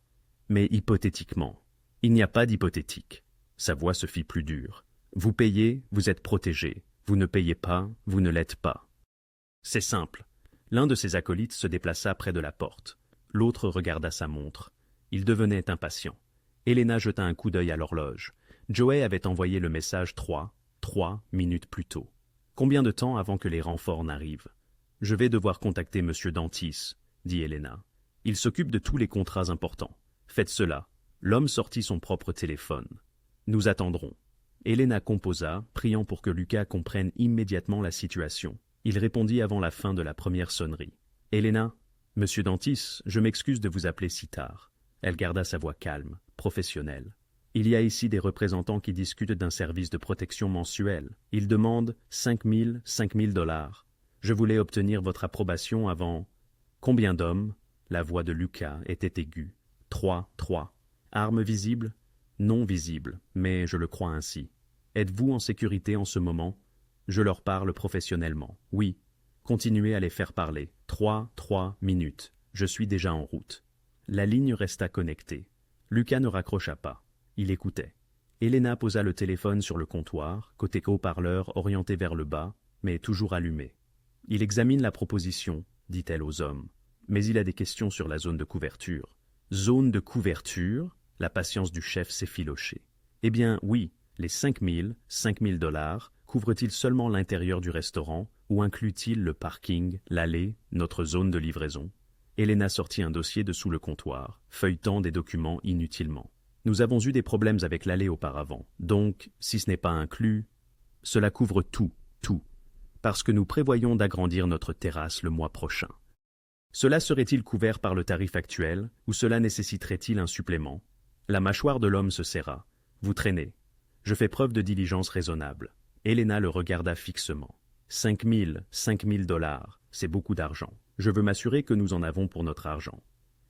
Mais hypothétiquement. Il n'y a pas d'hypothétique. Sa voix se fit plus dure. Vous payez, vous êtes protégé. Vous ne payez pas, vous ne l'êtes pas. C'est simple. L'un de ses acolytes se déplaça près de la porte. L'autre regarda sa montre. Il devenait impatient. Elena jeta un coup d'œil à l'horloge. Joey avait envoyé le message 3 minutes plus tôt. Combien de temps avant que les renforts n'arrivent? Je vais devoir contacter M. Dantis, dit Elena. Il s'occupe de tous les contrats importants. Faites cela. L'homme sortit son propre téléphone. Nous attendrons. Elena composa, priant pour que Lucas comprenne immédiatement la situation. Il répondit avant la fin de la première sonnerie. « Elena, Monsieur Dantis, je m'excuse de vous appeler si tard. » Elle garda sa voix calme, professionnelle. « Il y a ici des représentants qui discutent d'un service de protection mensuel. Ils demandent 5 000 $. Je voulais obtenir votre approbation avant... » « Combien d'hommes ?» La voix de Lucas était aiguë. « 3. Armes visibles ? Non visibles, mais je le crois ainsi. Êtes-vous en sécurité en ce moment ? Je leur parle professionnellement. Oui. Continuez à les faire parler. 3 minutes. Je suis déjà en route. » La ligne resta connectée. Lucas ne raccrocha pas. Il écoutait. Elena posa le téléphone sur le comptoir, côté haut-parleur orienté vers le bas, mais toujours allumé. « Il examine la proposition, » dit-elle aux hommes. « Mais il a des questions sur la zone de couverture. » « Zone de couverture ?» La patience du chef s'effilochait. « Eh bien, oui, les 5 000 $ couvrent-ils seulement l'intérieur du restaurant ou incluent-ils le parking, l'allée, notre zone de livraison ?» Elena sortit un dossier de sous le comptoir, feuilletant des documents inutilement. « Nous avons eu des problèmes avec l'allée auparavant, donc, si ce n'est pas inclus, cela couvre tout, parce que nous prévoyons d'agrandir notre terrasse le mois prochain. Cela serait-il couvert par le tarif actuel, ou cela nécessiterait-il un supplément? » La mâchoire de l'homme se serra. « Vous traînez. Je fais preuve de diligence raisonnable. » Elena le regarda fixement. 5 000 $, c'est beaucoup d'argent. Je veux m'assurer que nous en avons pour notre argent.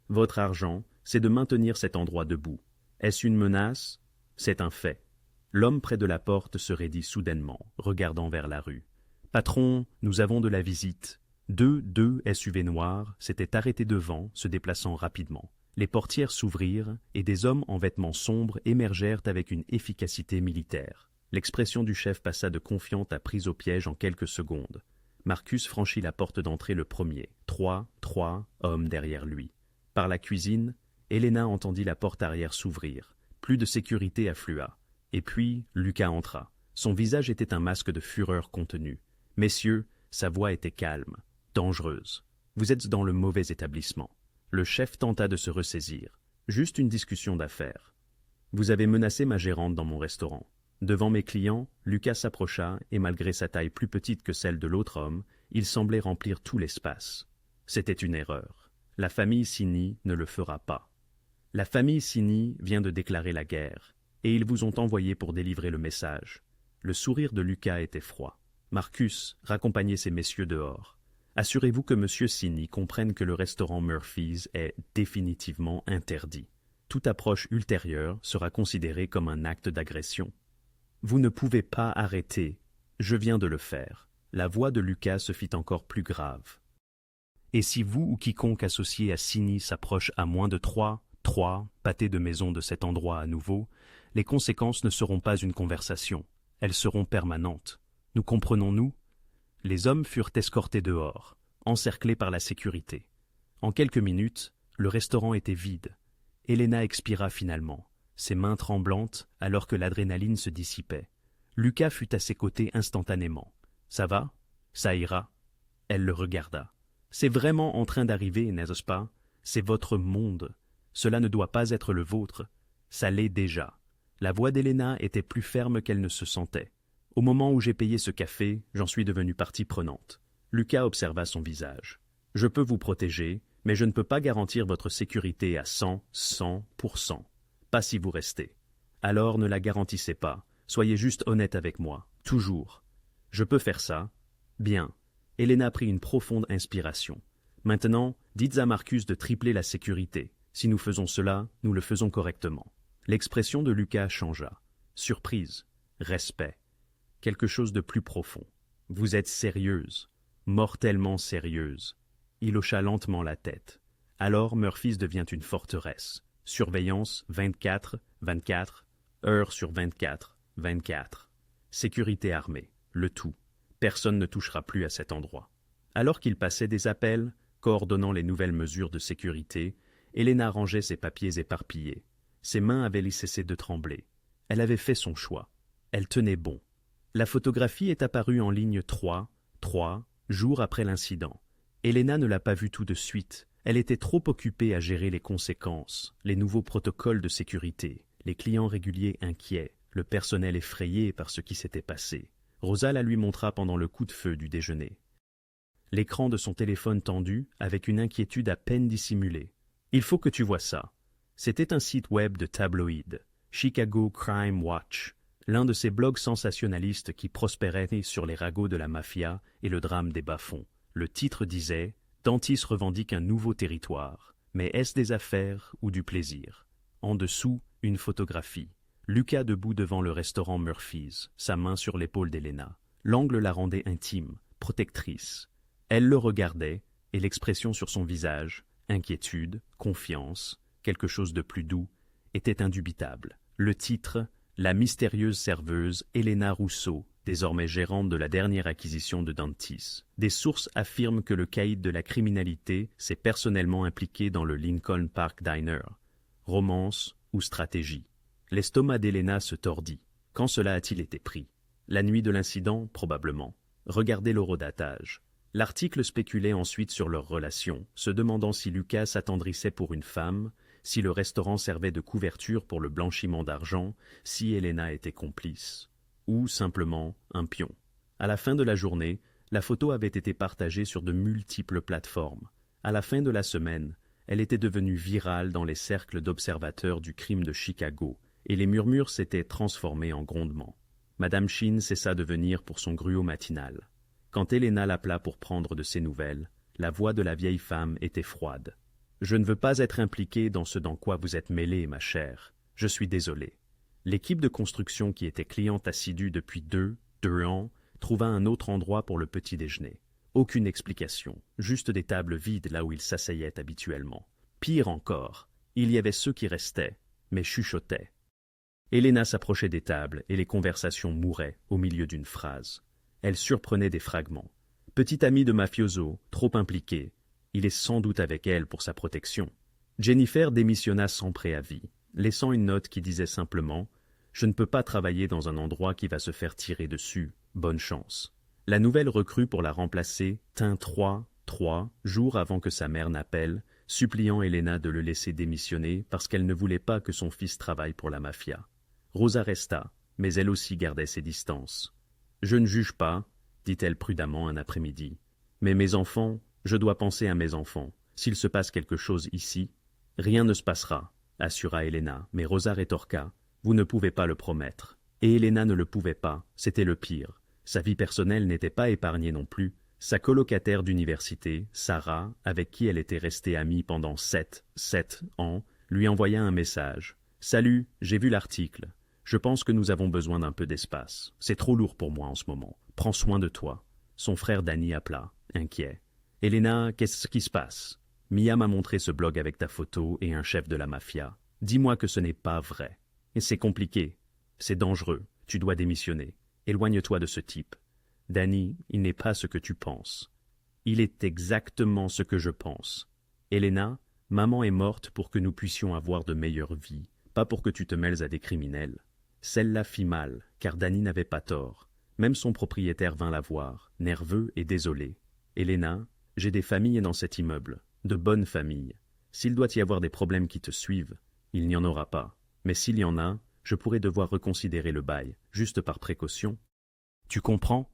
Votre argent, c'est de maintenir cet endroit debout. Est-ce une menace? C'est un fait. L'homme près de la porte se raidit soudainement, regardant vers la rue. « Patron, nous avons de la visite. » Deux SUV noirs s'étaient arrêtés devant, se déplaçant rapidement. Les portières s'ouvrirent et des hommes en vêtements sombres émergèrent avec une efficacité militaire. L'expression du chef passa de confiante à prise au piège en quelques secondes. Marcus franchit la porte d'entrée le premier. 3 hommes derrière lui. Par la cuisine, Elena entendit la porte arrière s'ouvrir. Plus de sécurité afflua. Et puis, Lucas entra. Son visage était un masque de fureur contenue. « Messieurs, sa voix était calme. Dangereuse. Vous êtes dans le mauvais établissement. » Le chef tenta de se ressaisir. « Juste une discussion d'affaires. Vous avez menacé ma gérante dans mon restaurant. Devant mes clients, Lucas s'approcha et malgré sa taille plus petite que celle de l'autre homme, il semblait remplir tout l'espace. C'était une erreur. La famille Cini ne le fera pas. La famille Cini vient de déclarer la guerre, et ils vous ont envoyé pour délivrer le message. Le sourire de Lucas était froid. Marcus, raccompagnez ces messieurs dehors. Assurez-vous que M. Cini comprenne que le restaurant Murphy's est définitivement interdit. Toute approche ultérieure sera considérée comme un acte d'agression. Vous ne pouvez pas arrêter. Je viens de le faire. La voix de Lucas se fit encore plus grave. Et si vous ou quiconque associé à Cini s'approche à moins de trois pâtés de maison de cet endroit à nouveau, les conséquences ne seront pas une conversation. Elles seront permanentes. Nous comprenons-nous? Les hommes furent escortés dehors, encerclés par la sécurité. En quelques minutes, le restaurant était vide. Elena expira finalement, ses mains tremblantes alors que l'adrénaline se dissipait. Lucas fut à ses côtés instantanément. « Ça va? Ça ira ?» Elle le regarda. « C'est vraiment en train d'arriver, n'est-ce pas? C'est votre monde. Cela ne doit pas être le vôtre. Ça l'est déjà. » La voix d'Elena était plus ferme qu'elle ne se sentait. « Au moment où j'ai payé ce café, j'en suis devenue partie prenante. » Lucas observa son visage. « Je peux vous protéger, mais je ne peux pas garantir votre sécurité à 100%. Pas si vous restez. Alors ne la garantissez pas. Soyez juste honnête avec moi. Toujours. Je peux faire ça? Bien. » Elena prit une profonde inspiration. « Maintenant, dites à Marcus de tripler la sécurité. Si nous faisons cela, nous le faisons correctement. » L'expression de Lucas changea. Surprise. Respect. Quelque chose de plus profond. « Vous êtes sérieuse. Mortellement sérieuse. » Il hocha lentement la tête. Alors Murphy's devient une forteresse. Surveillance 24/24, heure sur 24/24. Sécurité armée, le tout. Personne ne touchera plus à cet endroit. Alors qu'il passait des appels, coordonnant les nouvelles mesures de sécurité, Elena rangeait ses papiers éparpillés. Ses mains avaient cessé de trembler. Elle avait fait son choix. Elle tenait bon. La photographie est apparue en ligne 3 jours après l'incident. Elena ne l'a pas vue tout de suite. Elle était trop occupée à gérer les conséquences, les nouveaux protocoles de sécurité, les clients réguliers inquiets, le personnel effrayé par ce qui s'était passé. Rosa la lui montra pendant le coup de feu du déjeuner. L'écran de son téléphone tendu avec une inquiétude à peine dissimulée. « Il faut que tu vois ça. » C'était un site web de tabloïd, Chicago Crime Watch, l'un de ces blogs sensationnalistes qui prospéraient sur les ragots de la mafia et le drame des bas-fonds. Le titre disait « Dantis revendique un nouveau territoire, mais est-ce des affaires ou du plaisir ?» En dessous, une photographie. Lucas debout devant le restaurant Murphy's, sa main sur l'épaule d'Elena. L'angle la rendait intime, protectrice. Elle le regardait, et l'expression sur son visage, inquiétude, confiance, quelque chose de plus doux, était indubitable. Le titre, la mystérieuse serveuse Elena Rousseau, désormais gérante de la dernière acquisition de Dantis. Des sources affirment que le caïd de la criminalité s'est personnellement impliqué dans le Lincoln Park Diner. Romance ou stratégie? L'estomac d'Elena se tordit. Quand cela a-t-il été pris? La nuit de l'incident, probablement. Regardez l'horodatage. L'article spéculait ensuite sur leur relation, se demandant si Lucas s'attendrissait pour une femme, si le restaurant servait de couverture pour le blanchiment d'argent, si Elena était complice. Ou simplement un pion. À la fin de la journée, la photo avait été partagée sur de multiples plateformes. À la fin de la semaine, elle était devenue virale dans les cercles d'observateurs du crime de Chicago, et les murmures s'étaient transformés en grondements. Madame Sheen cessa de venir pour son gruau matinal. Quand Elena l'appela pour prendre de ses nouvelles, la voix de la vieille femme était froide. « Je ne veux pas être impliquée dans ce dans quoi vous êtes mêlée, ma chère. Je suis désolée. » L'équipe de construction qui était cliente assidue depuis deux ans trouva un autre endroit pour le petit déjeuner. Aucune explication, juste des tables vides là où ils s'asseyaient habituellement. Pire encore, il y avait ceux qui restaient, mais chuchotaient. Elena s'approchait des tables et les conversations mouraient au milieu d'une phrase. Elle surprenait des fragments. Petit ami de mafioso, trop impliqué, il est sans doute avec elle pour sa protection. Jennifer démissionna sans préavis, laissant une note qui disait simplement « Je ne peux pas travailler dans un endroit qui va se faire tirer dessus, bonne chance ». La nouvelle recrue pour la remplacer tint 3 jours avant que sa mère n'appelle, suppliant Elena de le laisser démissionner parce qu'elle ne voulait pas que son fils travaille pour la mafia. Rosa resta, mais elle aussi gardait ses distances. « Je ne juge pas, dit-elle prudemment un après-midi. Mais mes enfants, je dois penser à mes enfants. S'il se passe quelque chose ici, rien ne se passera, assura Elena, mais Rosa rétorqua. Vous ne pouvez pas le promettre. Et Elena ne le pouvait pas, c'était le pire. Sa vie personnelle n'était pas épargnée non plus. Sa colocataire d'université, Sarah, avec qui elle était restée amie pendant 7 ans, lui envoya un message. « Salut, j'ai vu l'article. Je pense que nous avons besoin d'un peu d'espace. C'est trop lourd pour moi en ce moment. Prends soin de toi. » Son frère Danny appela, inquiet. « Elena, qu'est-ce qui se passe? Mia m'a montré ce blog avec ta photo et un chef de la mafia. Dis-moi que ce n'est pas vrai. Et c'est compliqué. C'est dangereux. Tu dois démissionner. Éloigne-toi de ce type. Danny, il n'est pas ce que tu penses. Il est exactement ce que je pense. Elena, maman est morte pour que nous puissions avoir de meilleures vies, pas pour que tu te mêles à des criminels. » Celle-là fit mal, car Danny n'avait pas tort. Même son propriétaire vint la voir, nerveux et désolé. « Elena, j'ai des familles dans cet immeuble, de bonnes familles. S'il doit y avoir des problèmes qui te suivent, il n'y en aura pas. Mais s'il y en a, je pourrais devoir reconsidérer le bail, juste par précaution. » Tu comprends?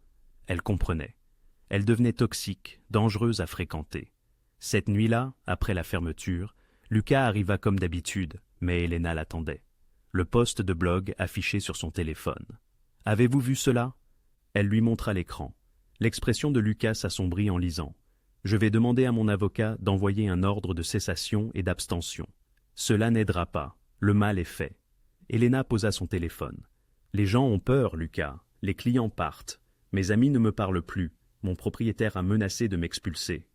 Elle comprenait. Elle devenait toxique, dangereuse à fréquenter. Cette nuit-là, après la fermeture, Lucas arriva comme d'habitude, mais Elena l'attendait. Le post de blog affiché sur son téléphone. « Avez-vous vu cela ?» Elle lui montra l'écran. L'expression de Lucas s'assombrit en lisant. « Je vais demander à mon avocat d'envoyer un ordre de cessation et d'abstention. Cela n'aidera pas. Le mal est fait. » Elena posa son téléphone. « Les gens ont peur, Lucas. Les clients partent. Mes amis ne me parlent plus. Mon propriétaire a menacé de m'expulser.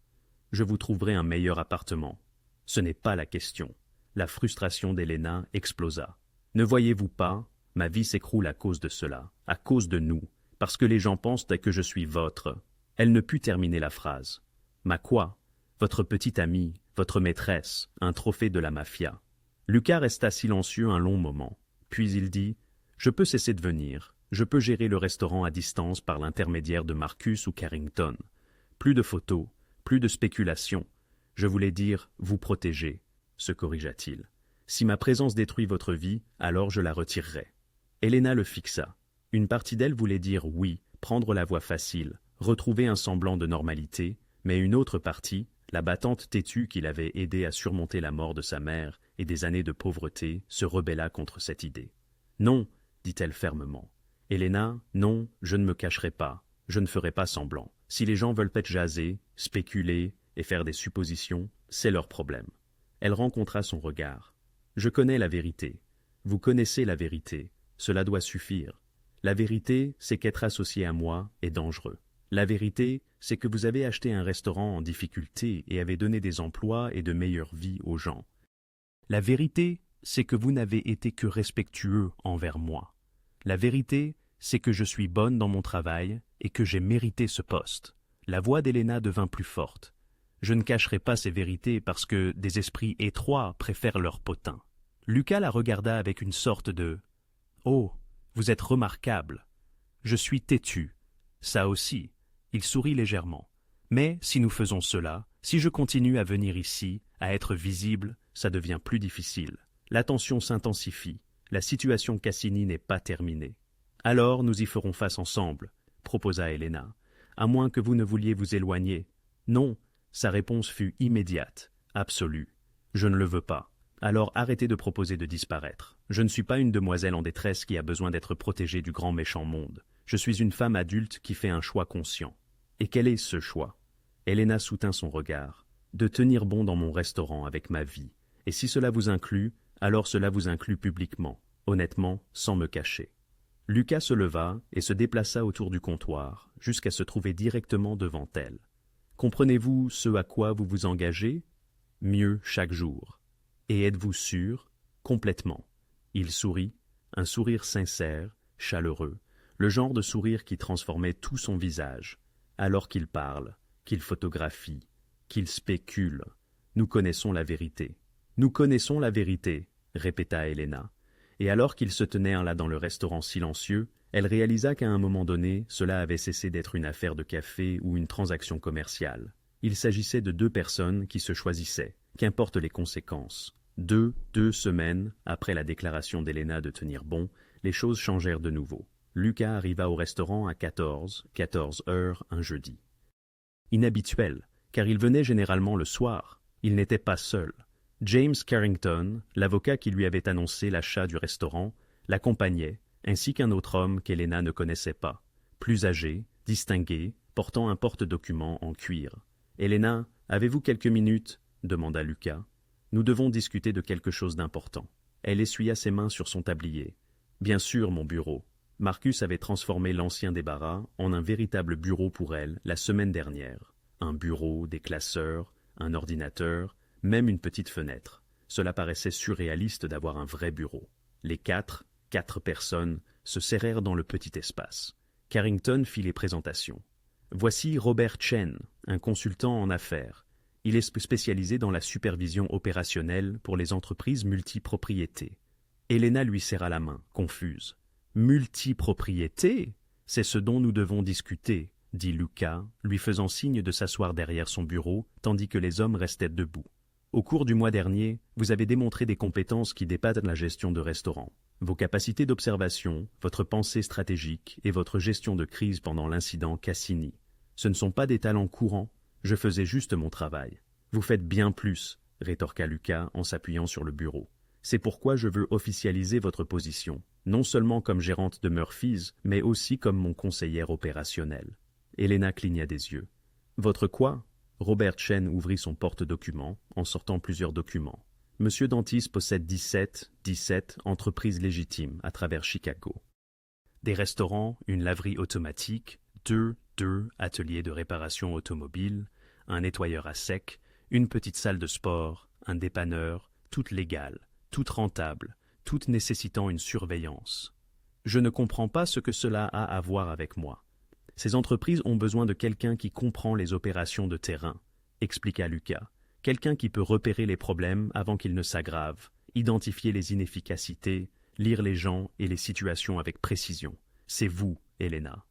Je vous trouverai un meilleur appartement. » Ce n'est pas la question. La frustration d'Elena explosa. « Ne voyez-vous pas? Ma vie s'écroule à cause de cela, à cause de nous, parce que les gens pensent que je suis votre. » Elle ne put terminer la phrase. « Ma quoi? Votre petite amie, votre maîtresse, un trophée de la mafia. » Lucas resta silencieux un long moment. Puis il dit « Je peux cesser de venir. Je peux gérer le restaurant à distance par l'intermédiaire de Marcus ou Carrington. Plus de photos, plus de spéculation. Je voulais dire « vous protéger », se corrigea-t-il. Si ma présence détruit votre vie, alors je la retirerai. Elena le fixa. Une partie d'elle voulait dire oui, prendre la voie facile, retrouver un semblant de normalité, mais une autre partie, la battante têtue qui l'avait aidé à surmonter la mort de sa mère et des années de pauvreté, se rebella contre cette idée. Non, dit-elle fermement. Elena, non, je ne me cacherai pas, je ne ferai pas semblant. Si les gens veulent être jaser, spéculer et faire des suppositions, c'est leur problème. Elle rencontra son regard. Je connais la vérité. Vous connaissez la vérité. Cela doit suffire. La vérité, c'est qu'être associé à moi est dangereux. La vérité, c'est que vous avez acheté un restaurant en difficulté et avez donné des emplois et de meilleures vies aux gens. La vérité, c'est que vous n'avez été que respectueux envers moi. La vérité, c'est que je suis bonne dans mon travail et que j'ai mérité ce poste. La voix d'Elena devint plus forte. Je ne cacherai pas ces vérités parce que des esprits étroits préfèrent leur potin. Lucas la regarda avec une sorte de « Oh, vous êtes remarquable. Je suis têtu. Ça aussi. » Il sourit légèrement. « Mais si nous faisons cela, si je continue à venir ici, à être visible, ça devient plus difficile. La tension s'intensifie. La situation Cassini n'est pas terminée. Alors nous y ferons face ensemble, proposa Elena, à moins que vous ne vouliez vous éloigner. Non, sa réponse fut immédiate, absolue. Je ne le veux pas. Alors arrêtez de proposer de disparaître. Je ne suis pas une demoiselle en détresse qui a besoin d'être protégée du grand méchant monde. Je suis une femme adulte qui fait un choix conscient. Et quel est ce choix? Elena soutint son regard. De tenir bon dans mon restaurant avec ma vie. Et si cela vous inclut, alors cela vous inclut publiquement, honnêtement, sans me cacher. Lucas se leva et se déplaça autour du comptoir, jusqu'à se trouver directement devant elle. Comprenez-vous ce à quoi vous vous engagez? Mieux chaque jour. Et êtes-vous sûr? Complètement. Il sourit, un sourire sincère, chaleureux, le genre de sourire qui transformait tout son visage, alors qu'il parle, qu'il photographie, qu'il spécule. Nous connaissons la vérité. Nous connaissons la vérité, répéta Elena. Et alors qu'ils se tenaient là dans le restaurant silencieux, elle réalisa qu'à un moment donné, cela avait cessé d'être une affaire de café ou une transaction commerciale. Il s'agissait de deux personnes qui se choisissaient, Qu'importent les conséquences. Deux semaines après la déclaration d'Elena de tenir bon, les choses changèrent de nouveau. Lucas arriva au restaurant à 14 heures un jeudi. Inhabituel, car il venait généralement le soir. Il n'était pas seul. James Carrington, l'avocat qui lui avait annoncé l'achat du restaurant, l'accompagnait, ainsi qu'un autre homme qu'Elena ne connaissait pas, plus âgé, distingué, portant un porte-document en cuir. « Elena, avez-vous quelques minutes ?» demanda Lucas. « Nous devons discuter de quelque chose d'important. » Elle essuya ses mains sur son tablier. « Bien sûr, mon bureau. » Marcus avait transformé l'ancien débarras en un véritable bureau pour elle la semaine dernière. Un bureau, des classeurs, un ordinateur, même une petite fenêtre. Cela paraissait surréaliste d'avoir un vrai bureau. Les quatre personnes, se serrèrent dans le petit espace. Carrington fit les présentations. Voici Robert Chen, un consultant en affaires. Il est spécialisé dans la supervision opérationnelle pour les entreprises multipropriétés. Elena lui serra la main, confuse. Multipropriété, c'est ce dont nous devons discuter, dit Lucas, lui faisant signe de s'asseoir derrière son bureau, tandis que les hommes restaient debout. Au cours du mois dernier, vous avez démontré des compétences qui dépassent la gestion de restaurants. Vos capacités d'observation, votre pensée stratégique et votre gestion de crise pendant l'incident Cassini. Ce ne sont pas des talents courants, je faisais juste mon travail. Vous faites bien plus, rétorqua Lucas en s'appuyant sur le bureau. C'est pourquoi je veux officialiser votre position, non seulement comme gérante de Murphy's, mais aussi comme mon conseillère opérationnelle. Elena cligna des yeux. Votre quoi? Robert Chen ouvrit son porte-document en sortant plusieurs documents. Monsieur Dantis possède 17 entreprises légitimes à travers Chicago. Des restaurants, une laverie automatique, deux ateliers de réparation automobile, un nettoyeur à sec, une petite salle de sport, un dépanneur, toutes légales, toutes rentables, toutes nécessitant une surveillance. Je ne comprends pas ce que cela a à voir avec moi. Ces entreprises ont besoin de quelqu'un qui comprend les opérations de terrain, expliqua Lucas. Quelqu'un qui peut repérer les problèmes avant qu'ils ne s'aggravent, identifier les inefficacités, lire les gens et les situations avec précision. C'est vous, Elena.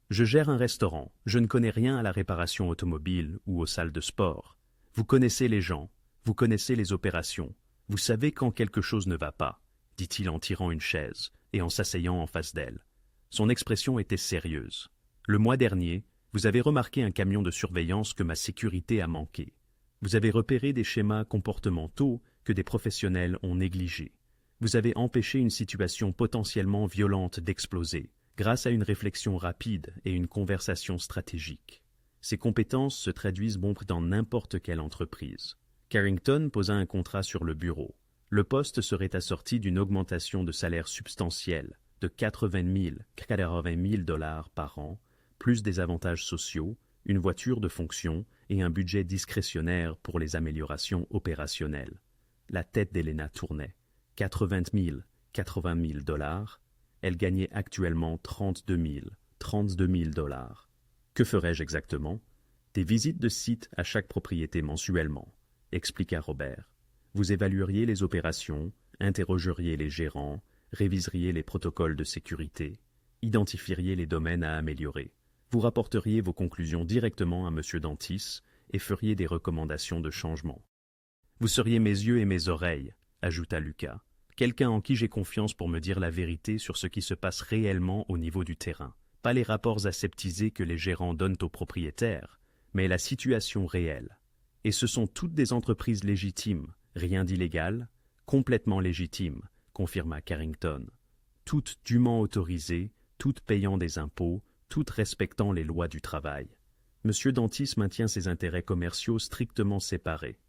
Je gère un restaurant, je ne connais rien à la réparation automobile ou aux salles de sport. Vous connaissez les gens, vous connaissez les opérations, vous savez quand quelque chose ne va pas, dit-il en tirant une chaise et en s'asseyant en face d'elle. Son expression était sérieuse. Le mois dernier, vous avez remarqué un camion de surveillance que ma sécurité a manqué. Vous avez repéré des schémas comportementaux que des professionnels ont négligés. Vous avez empêché une situation potentiellement violente d'exploser grâce à une réflexion rapide et une conversation stratégique. Ces compétences se traduisent bon dans n'importe quelle entreprise. Carrington posa un contrat sur le bureau. Le poste serait assorti d'une augmentation de salaire substantielle de 80 000 dollars par an, plus des avantages sociaux, une voiture de fonction et un budget discrétionnaire pour les améliorations opérationnelles. La tête d'Elena tournait. 80 000 dollars. Elle gagnait actuellement 32 000 dollars. Que ferais-je exactement? Des visites de site à chaque propriété mensuellement, expliqua Robert. Vous évalueriez les opérations, interrogeriez les gérants, réviseriez les protocoles de sécurité, identifieriez les domaines à améliorer. Vous rapporteriez vos conclusions directement à M. Dantis et feriez des recommandations de changement. Vous seriez mes yeux et mes oreilles, ajouta Lucas, quelqu'un en qui j'ai confiance pour me dire la vérité sur ce qui se passe réellement au niveau du terrain. Pas les rapports aseptisés que les gérants donnent aux propriétaires, mais la situation réelle. Et ce sont toutes des entreprises légitimes, rien d'illégal, complètement légitimes, confirma Carrington. Toutes dûment autorisées, toutes payant des impôts, toutes respectant les lois du travail. M. Dantis maintient ses intérêts commerciaux strictement séparés.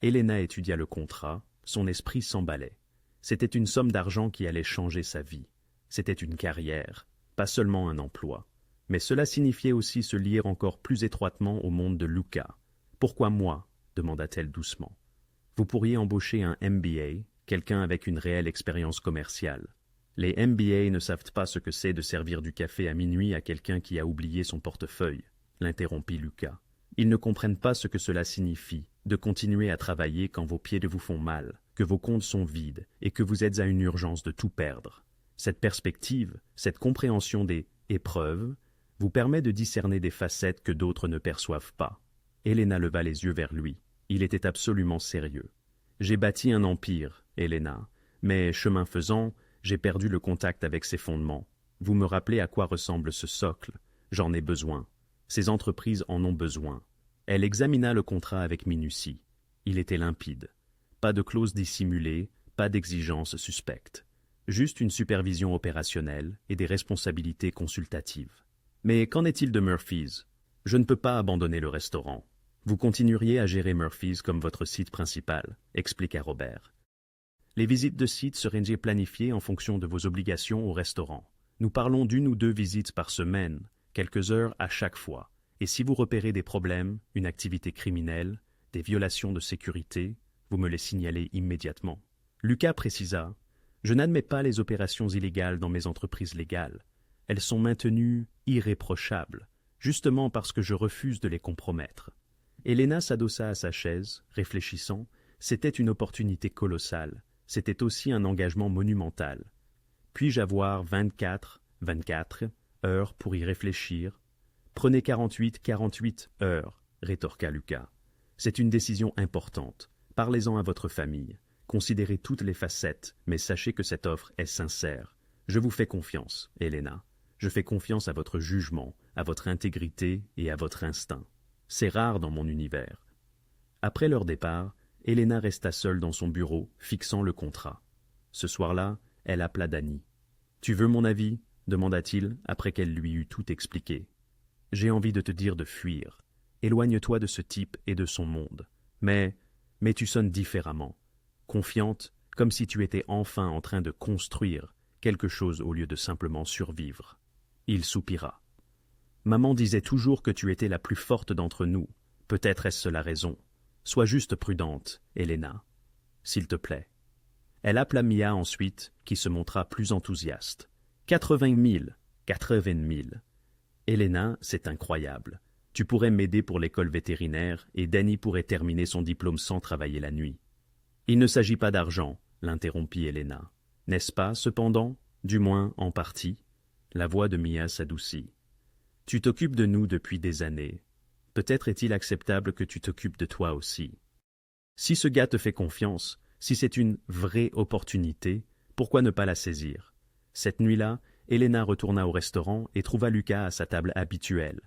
Elena étudia le contrat, son esprit s'emballait. C'était une somme d'argent qui allait changer sa vie. C'était une carrière, pas seulement un emploi. Mais cela signifiait aussi se lier encore plus étroitement au monde de Lucas. « Pourquoi moi ?» demanda-t-elle doucement. « Vous pourriez embaucher un MBA, quelqu'un avec une réelle expérience commerciale. Les MBA ne savent pas ce que c'est de servir du café à minuit à quelqu'un qui a oublié son portefeuille, l'interrompit Lucas. Ils ne comprennent pas ce que cela signifie, de continuer à travailler quand vos pieds vous font mal, que vos comptes sont vides et que vous êtes à une urgence de tout perdre. Cette perspective, cette compréhension des épreuves, vous permet de discerner des facettes que d'autres ne perçoivent pas. Elena leva les yeux vers lui. Il était absolument sérieux. J'ai bâti un empire, Elena, mais chemin faisant, j'ai perdu le contact avec ses fondements. Vous me rappelez à quoi ressemble ce socle. J'en ai besoin. Ces entreprises en ont besoin. Elle examina le contrat avec minutie. Il était limpide. Pas de clause dissimulée, pas d'exigence suspecte. Juste une supervision opérationnelle et des responsabilités consultatives. Mais qu'en est-il de Murphy's? Je ne peux pas abandonner le restaurant. Vous continueriez à gérer Murphy's comme votre site principal, expliqua Robert. Les visites de site seraient planifiées en fonction de vos obligations au restaurant. Nous parlons d'1 ou 2 visites par semaine, quelques heures à chaque fois. Et si vous repérez des problèmes, une activité criminelle, des violations de sécurité, vous me les signalez immédiatement. Lucas précisa « Je n'admets pas les opérations illégales dans mes entreprises légales. Elles sont maintenues irréprochables, justement parce que je refuse de les compromettre. » Elena s'adossa à sa chaise, réfléchissant. C'était une opportunité colossale. C'était aussi un engagement monumental. Puis-je avoir 24 heures pour y réfléchir? Prenez 48 heures, rétorqua Lucas. C'est une décision importante. Parlez-en à votre famille. Considérez toutes les facettes, mais sachez que cette offre est sincère. Je vous fais confiance, Elena. Je fais confiance à votre jugement, à votre intégrité et à votre instinct. C'est rare dans mon univers. Après leur départ, Elena resta seule dans son bureau, fixant le contrat. Ce soir-là, elle appela Danny. « Tu veux mon avis ?» demanda-t-il, après qu'elle lui eut tout expliqué. « J'ai envie de te dire de fuir. Éloigne-toi de ce type et de son monde. Mais tu sonnes différemment. Confiante, comme si tu étais enfin en train de construire quelque chose au lieu de simplement survivre. » Il soupira. « Maman disait toujours que tu étais la plus forte d'entre nous. Peut-être est-ce la raison. Sois juste prudente, Elena. S'il te plaît. » Elle appela Mia ensuite, qui se montra plus enthousiaste. 80 000. Elena, c'est incroyable. Tu pourrais m'aider pour l'école vétérinaire et Danny pourrait terminer son diplôme sans travailler la nuit. Il ne s'agit pas d'argent, l'interrompit Elena. N'est-ce pas, cependant? Du moins, en partie. La voix de Mia s'adoucit. Tu t'occupes de nous depuis des années. Peut-être est-il acceptable que tu t'occupes de toi aussi. Si ce gars te fait confiance, si c'est une vraie opportunité, pourquoi ne pas la saisir? Cette nuit-là, Elena retourna au restaurant et trouva Lucas à sa table habituelle.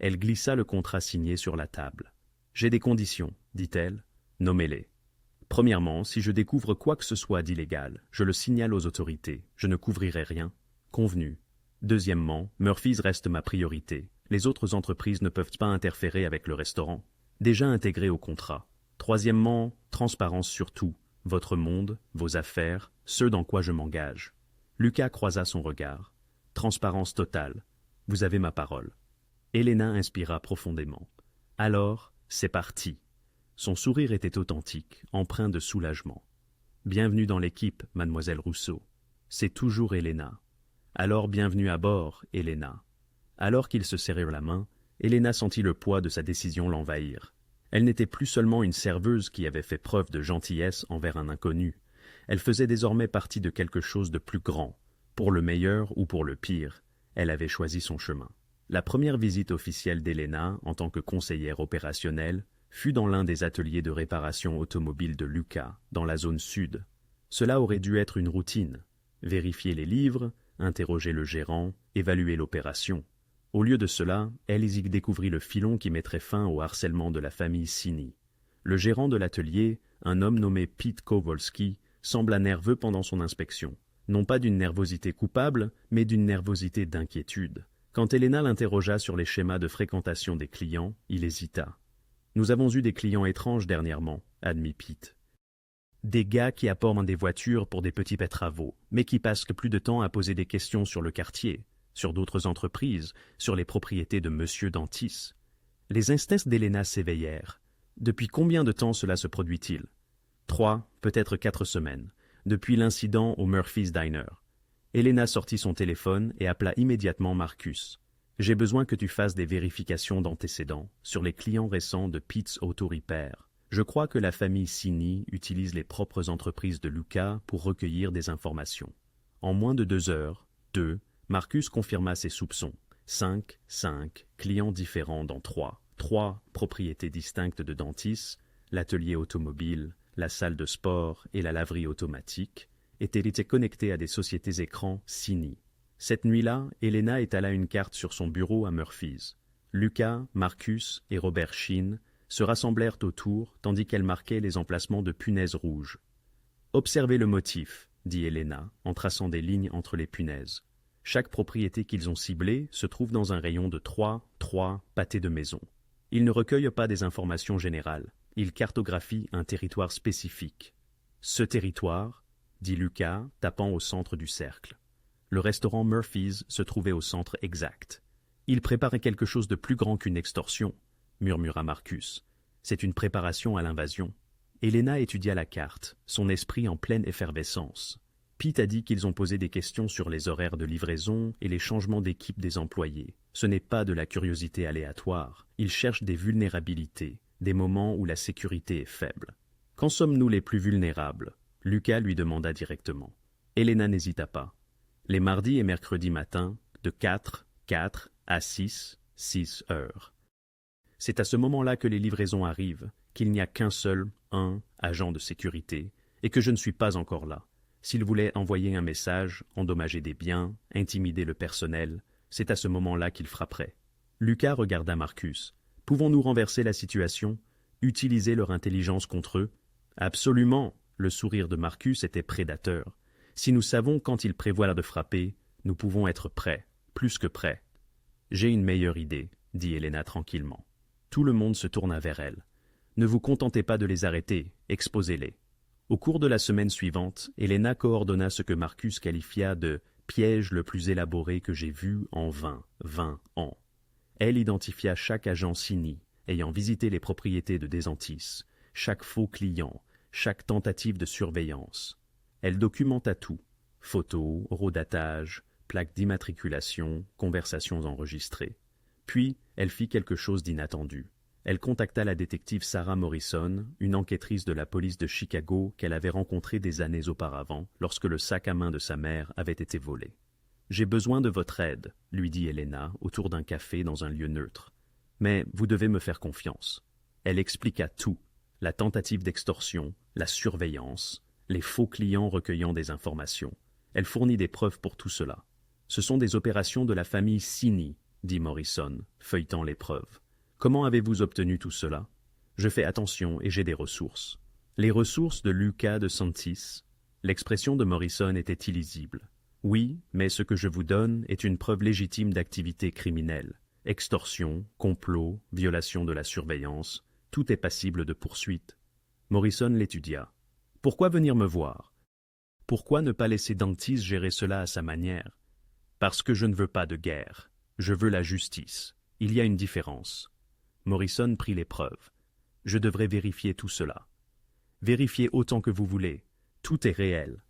Elle glissa le contrat signé sur la table. « J'ai des conditions, dit-elle. Nommez-les. Premièrement, si je découvre quoi que ce soit d'illégal, je le signale aux autorités. Je ne couvrirai rien. Convenu. Deuxièmement, Murphy's reste ma priorité. Les autres entreprises ne peuvent pas interférer avec le restaurant. Déjà intégré au contrat. Troisièmement, transparence sur tout. Votre monde, vos affaires, ce dans quoi je m'engage. » Lucas croisa son regard. « Transparence totale. Vous avez ma parole. » Elena inspira profondément. « Alors, c'est parti. » Son sourire était authentique, empreint de soulagement. « Bienvenue dans l'équipe, mademoiselle Rousseau. C'est toujours Elena. Alors bienvenue à bord, Elena. » Alors qu'ils se serrèrent la main, Elena sentit le poids de sa décision l'envahir. Elle n'était plus seulement une serveuse qui avait fait preuve de gentillesse envers un inconnu. Elle faisait désormais partie de quelque chose de plus grand. Pour le meilleur ou pour le pire, elle avait choisi son chemin. La première visite officielle d'Elena en tant que conseillère opérationnelle fut dans l'un des ateliers de réparation automobile de Lucas, dans la zone sud. Cela aurait dû être une routine. Vérifier les livres, interroger le gérant, évaluer l'opération. Au lieu de cela, elle y découvrit le filon qui mettrait fin au harcèlement de la famille Cini. Le gérant de l'atelier, un homme nommé Pete Kowalski, sembla nerveux pendant son inspection. Non pas d'une nervosité coupable, mais d'une nervosité d'inquiétude. Quand Elena l'interrogea sur les schémas de fréquentation des clients, il hésita. « Nous avons eu des clients étranges dernièrement, » admit Pete. Des gars qui apportent des voitures pour des petits travaux, mais qui passent le plus de temps à poser des questions sur le quartier, sur d'autres entreprises, sur les propriétés de Monsieur Dantis. Les instincts d'Elena s'éveillèrent. Depuis combien de temps cela se produit-il? 3, peut-être 4 semaines, depuis l'incident au Murphy's Diner. Elena sortit son téléphone et appela immédiatement Marcus. « J'ai besoin que tu fasses des vérifications d'antécédents sur les clients récents de Pete's Auto Repair. Je crois que la famille Cini utilise les propres entreprises de Lucas pour recueillir des informations. » En moins de 2 heures, Marcus confirma ses soupçons. 5 clients différents dans 3 propriétés distinctes de Dantis. l'atelier automobile, la salle de sport et la laverie automatique, étaient connectés à des sociétés écrans Cini. Cette nuit-là, Elena étala une carte sur son bureau à Murphy's. Lucas, Marcus et Robert Sheen se rassemblèrent autour tandis qu'elle marquait les emplacements de punaises rouges. « Observez le motif », dit Elena, en traçant des lignes entre les punaises. Chaque propriété qu'ils ont ciblée se trouve dans un rayon de 3 pâtés de maison. Ils ne recueillent pas des informations générales, ils cartographient un territoire spécifique. « Ce territoire », dit Lucas, tapant au centre du cercle. Le restaurant Murphy's se trouvait au centre exact. « Il préparait quelque chose de plus grand qu'une extorsion », murmura Marcus. « C'est une préparation à l'invasion. » Elena étudia la carte, son esprit en pleine effervescence. Pete a dit qu'ils ont posé des questions sur les horaires de livraison et les changements d'équipe des employés. Ce n'est pas de la curiosité aléatoire. Ils cherchent des vulnérabilités, des moments où la sécurité est faible. « Quand sommes-nous les plus vulnérables ?» Lucas lui demanda directement. Elena n'hésita pas. Les mardis et mercredis matins, de 4 à 6 heures. C'est à ce moment-là que les livraisons arrivent, qu'il n'y a qu'un seul, agent de sécurité, et que je ne suis pas encore là. S'il voulait envoyer un message, endommager des biens, intimider le personnel, c'est à ce moment-là qu'il frapperait. Lucas regarda Marcus. « Pouvons-nous renverser la situation? Utiliser leur intelligence contre eux? » « Absolument !» Le sourire de Marcus était prédateur. « Si nous savons quand ils prévoient de frapper, nous pouvons être prêts, plus que prêts. »« J'ai une meilleure idée, » dit Elena tranquillement. Tout le monde se tourna vers elle. « Ne vous contentez pas de les arrêter, exposez-les. » Au cours de la semaine suivante, Elena coordonna ce que Marcus qualifia de « piège le plus élaboré que j'ai vu en 20 ans ». Elle identifia chaque agent Cini, ayant visité les propriétés de Desantis, chaque faux client, chaque tentative de surveillance. Elle documenta tout, photos, rodatages, plaques d'immatriculation, conversations enregistrées. Puis, elle fit quelque chose d'inattendu. Elle contacta la détective Sarah Morrison, une enquêtrice de la police de Chicago qu'elle avait rencontrée des années auparavant, lorsque le sac à main de sa mère avait été volé. « J'ai besoin de votre aide », lui dit Elena, autour d'un café dans un lieu neutre. « Mais vous devez me faire confiance. » Elle expliqua tout, la tentative d'extorsion, la surveillance, les faux clients recueillant des informations. Elle fournit des preuves pour tout cela. « Ce sont des opérations de la famille Cini », dit Morrison, feuilletant les preuves. « Comment avez-vous obtenu tout cela? Je fais attention et j'ai des ressources. » Les ressources de Lucas de Santis. L'expression de Morrison était illisible. « Oui, mais ce que je vous donne est une preuve légitime d'activité criminelle. Extorsion, complot, violation de la surveillance, tout est passible de poursuite. » Morrison l'étudia. « Pourquoi venir me voir? Pourquoi ne pas laisser Dantis gérer cela à sa manière? Parce que je ne veux pas de guerre. Je veux la justice. Il y a une différence. » Morrison prit les preuves. « Je devrais vérifier tout cela. » « Vérifiez autant que vous voulez. Tout est réel. »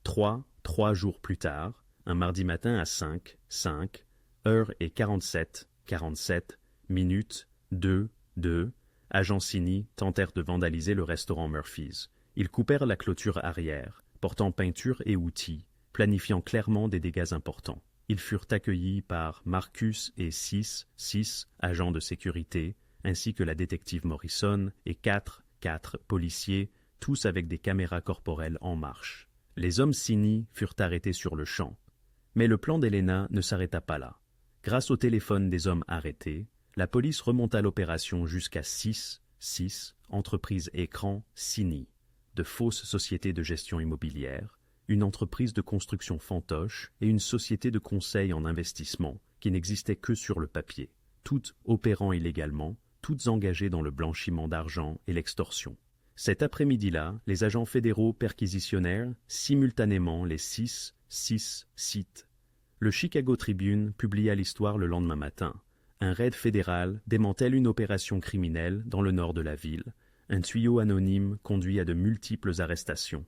Trois jours plus tard, un mardi matin à 5, heure et 47 minutes, 2, agents Cini tentèrent de vandaliser le restaurant Murphy's. Ils coupèrent la clôture arrière, portant peinture et outils, planifiant clairement des dégâts importants. Ils furent accueillis par Marcus et 6 agents de sécurité, ainsi que la détective Morrison et 4 policiers, tous avec des caméras corporelles en marche. Les hommes Cini furent arrêtés sur le champ. Mais le plan d'Elena ne s'arrêta pas là. Grâce au téléphone des hommes arrêtés, la police remonta l'opération jusqu'à 6 entreprises écran Cini, de fausses sociétés de gestion immobilière, une entreprise de construction fantoche et une société de conseil en investissement qui n'existait que sur le papier, toutes opérant illégalement, toutes engagées dans le blanchiment d'argent et l'extorsion. Cet après-midi-là, les agents fédéraux perquisitionnèrent simultanément les 6 sites. Le Chicago Tribune publia l'histoire le lendemain matin. Un raid fédéral démantèle une opération criminelle dans le nord de la ville. Un tuyau anonyme conduit à de multiples arrestations.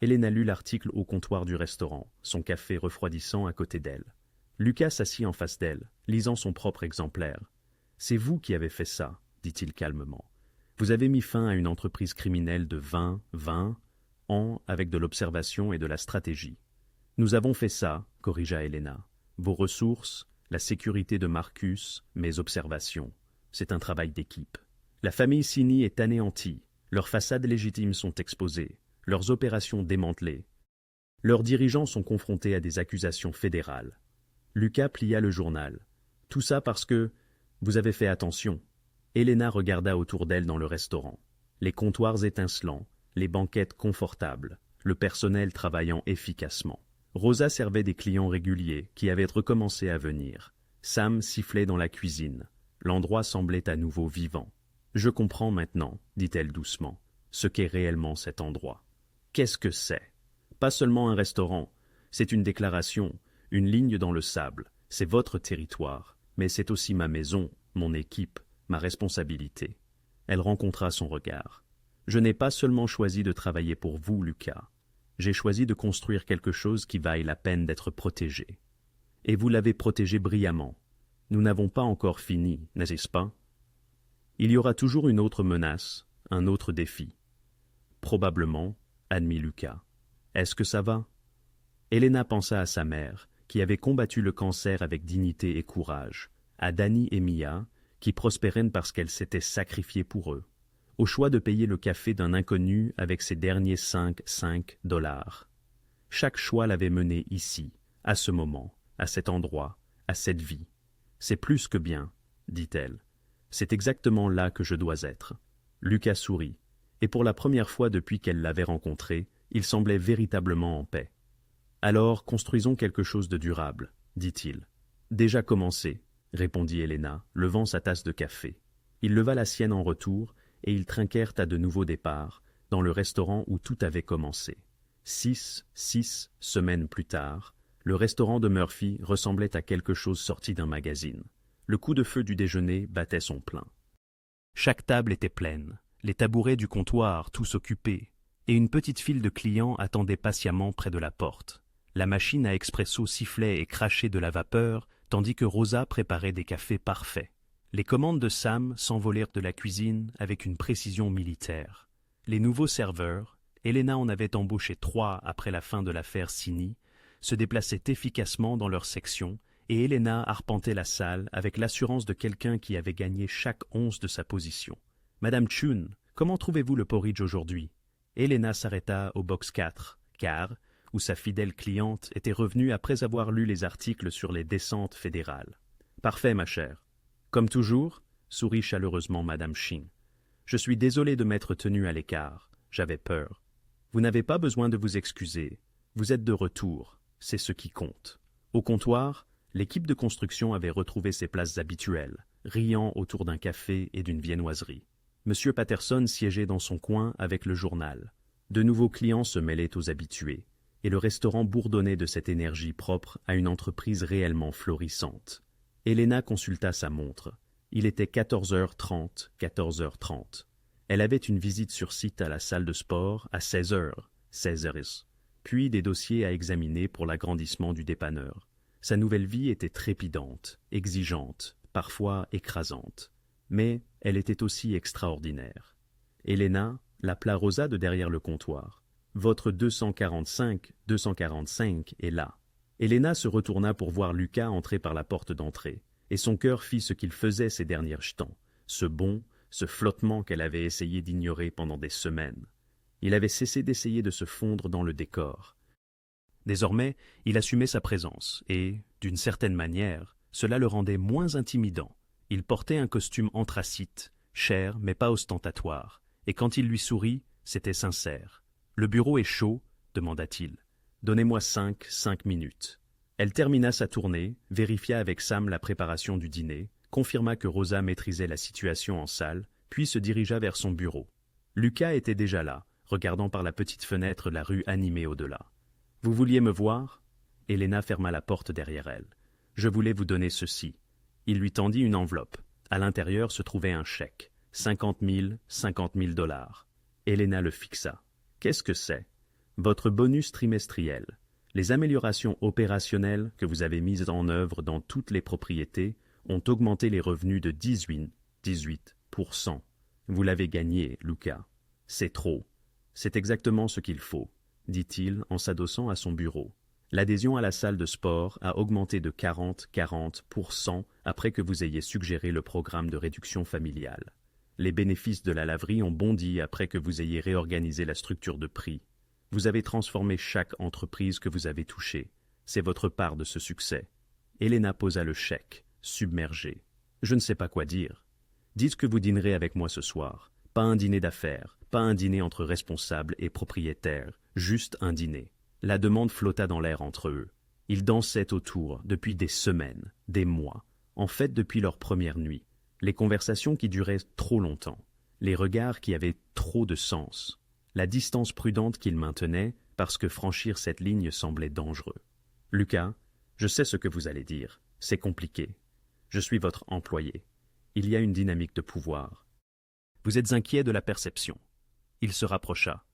Elena lut l'article au comptoir du restaurant, son café refroidissant à côté d'elle. Lucas s'assit en face d'elle, lisant son propre exemplaire. « C'est vous qui avez fait ça, » dit-il calmement. « Vous avez mis fin à une entreprise criminelle de 20 ans avec de l'observation et de la stratégie. »« Nous avons fait ça, » corrigea Elena. « Vos ressources, la sécurité de Marcus, mes observations. C'est un travail d'équipe. La famille Cini est anéantie. Leurs façades légitimes sont exposées, leurs opérations démantelées. Leurs dirigeants sont confrontés à des accusations fédérales. Lucas plia le journal. Tout ça parce que vous avez fait attention. Elena regarda autour d'elle dans le restaurant. Les comptoirs étincelants, les banquettes confortables, le personnel travaillant efficacement. Rosa servait des clients réguliers qui avaient recommencé à venir. Sam sifflait dans la cuisine. L'endroit semblait à nouveau vivant. « Je comprends maintenant, dit-elle doucement, ce qu'est réellement cet endroit. Qu'est-ce que c'est? Pas seulement un restaurant, c'est une déclaration, une ligne dans le sable, c'est votre territoire, mais c'est aussi ma maison, mon équipe, ma responsabilité. » Elle rencontra son regard. « Je n'ai pas seulement choisi de travailler pour vous, Lucas. J'ai choisi de construire quelque chose qui vaille la peine d'être protégé. Et vous l'avez protégé brillamment. Nous n'avons pas encore fini, n'est-ce pas? Il y aura toujours une autre menace, un autre défi. Probablement, admit Lucas. Est-ce que ça va? Elena pensa à sa mère, qui avait combattu le cancer avec dignité et courage, à Danny et Mia, qui prospéraient parce qu'elle s'était sacrifiée pour eux, au choix de payer le café d'un inconnu avec ses derniers 5 $. Chaque choix l'avait menée ici, à ce moment, à cet endroit, à cette vie. C'est plus que bien, dit-elle. C'est exactement là que je dois être. Lucas sourit, et pour la première fois depuis qu'elle l'avait rencontré, il semblait véritablement en paix. Alors construisons quelque chose de durable, dit-il. Déjà commencé, répondit Elena, levant sa tasse de café. Il leva la sienne en retour, et ils trinquèrent à de nouveaux départs, dans le restaurant où tout avait commencé. 6 semaines plus tard, le restaurant de Murphy ressemblait à quelque chose sorti d'un magazine. Le coup de feu du déjeuner battait son plein. Chaque table était pleine, les tabourets du comptoir tous occupés, et une petite file de clients attendait patiemment près de la porte. La machine à expresso sifflait et crachait de la vapeur, tandis que Rosa préparait des cafés parfaits. Les commandes de Sam s'envolèrent de la cuisine avec une précision militaire. Les nouveaux serveurs, Elena en avait embauché 3 après la fin de l'affaire Cini, se déplaçaient efficacement dans leur section, et Elena arpentait la salle avec l'assurance de quelqu'un qui avait gagné chaque once de sa position. « Madame Chun, comment trouvez-vous le porridge aujourd'hui ?» Elena s'arrêta au box 4, car, où sa fidèle cliente était revenue après avoir lu les articles sur les descentes fédérales. « Parfait, ma chère. »« Comme toujours, » sourit chaleureusement Madame Ching. « Je suis désolé de m'être tenue à l'écart. J'avais peur. Vous n'avez pas besoin de vous excuser. Vous êtes de retour. C'est ce qui compte. » Au comptoir, l'équipe de construction avait retrouvé ses places habituelles, riant autour d'un café et d'une viennoiserie. M. Patterson siégeait dans son coin avec le journal. De nouveaux clients se mêlaient aux habitués, et le restaurant bourdonnait de cette énergie propre à une entreprise réellement florissante. Elena consulta sa montre. Il était 14h30. Elle avait une visite sur site à la salle de sport à 16h, puis des dossiers à examiner pour l'agrandissement du dépanneur. Sa nouvelle vie était trépidante, exigeante, parfois écrasante. Mais elle était aussi extraordinaire. Elena l'appela Rosa de derrière le comptoir. « Votre 245 est là. » Elena se retourna pour voir Lucas entrer par la porte d'entrée, et son cœur fit ce qu'il faisait ces derniers jetons, ce bond, ce flottement qu'elle avait essayé d'ignorer pendant des semaines. Il avait cessé d'essayer de se fondre dans le décor. Désormais, il assumait sa présence, et, d'une certaine manière, cela le rendait moins intimidant. Il portait un costume anthracite, cher mais pas ostentatoire, et quand il lui sourit, c'était sincère. « Le bureau est chaud ?» demanda-t-il. « Donnez-moi 5 minutes. » Elle termina sa tournée, vérifia avec Sam la préparation du dîner, confirma que Rosa maîtrisait la situation en salle, puis se dirigea vers son bureau. Lucas était déjà là, regardant par la petite fenêtre la rue animée au-delà. « Vous vouliez me voir ?» Elena ferma la porte derrière elle. « Je voulais vous donner ceci. » Il lui tendit une enveloppe. À l'intérieur se trouvait un chèque. 50 000 $. Elena le fixa. « Qu'est-ce que c'est ?»« Votre bonus trimestriel. Les améliorations opérationnelles que vous avez mises en œuvre dans toutes les propriétés ont augmenté les revenus de 18%. Vous l'avez gagné, Lucas. C'est trop. C'est exactement ce qu'il faut, dit-il en s'adossant à son bureau. L'adhésion à la salle de sport a augmenté de 40% après que vous ayez suggéré le programme de réduction familiale. Les bénéfices de la laverie ont bondi après que vous ayez réorganisé la structure de prix. Vous avez transformé chaque entreprise que vous avez touchée. C'est votre part de ce succès. Helena posa le chèque, submergée. Je ne sais pas quoi dire. Dites que vous dînerez avec moi ce soir. Pas un dîner d'affaires, pas un dîner entre responsables et propriétaires, juste un dîner. La demande flotta dans l'air entre eux. Ils dansaient autour depuis des semaines, des mois, en fait depuis leur première nuit. Les conversations qui duraient trop longtemps, les regards qui avaient trop de sens, la distance prudente qu'ils maintenaient parce que franchir cette ligne semblait dangereux. Lucas, je sais ce que vous allez dire, c'est compliqué. Je suis votre employé. Il y a une dynamique de pouvoir. Vous êtes inquiet de la perception. Il se rapprocha.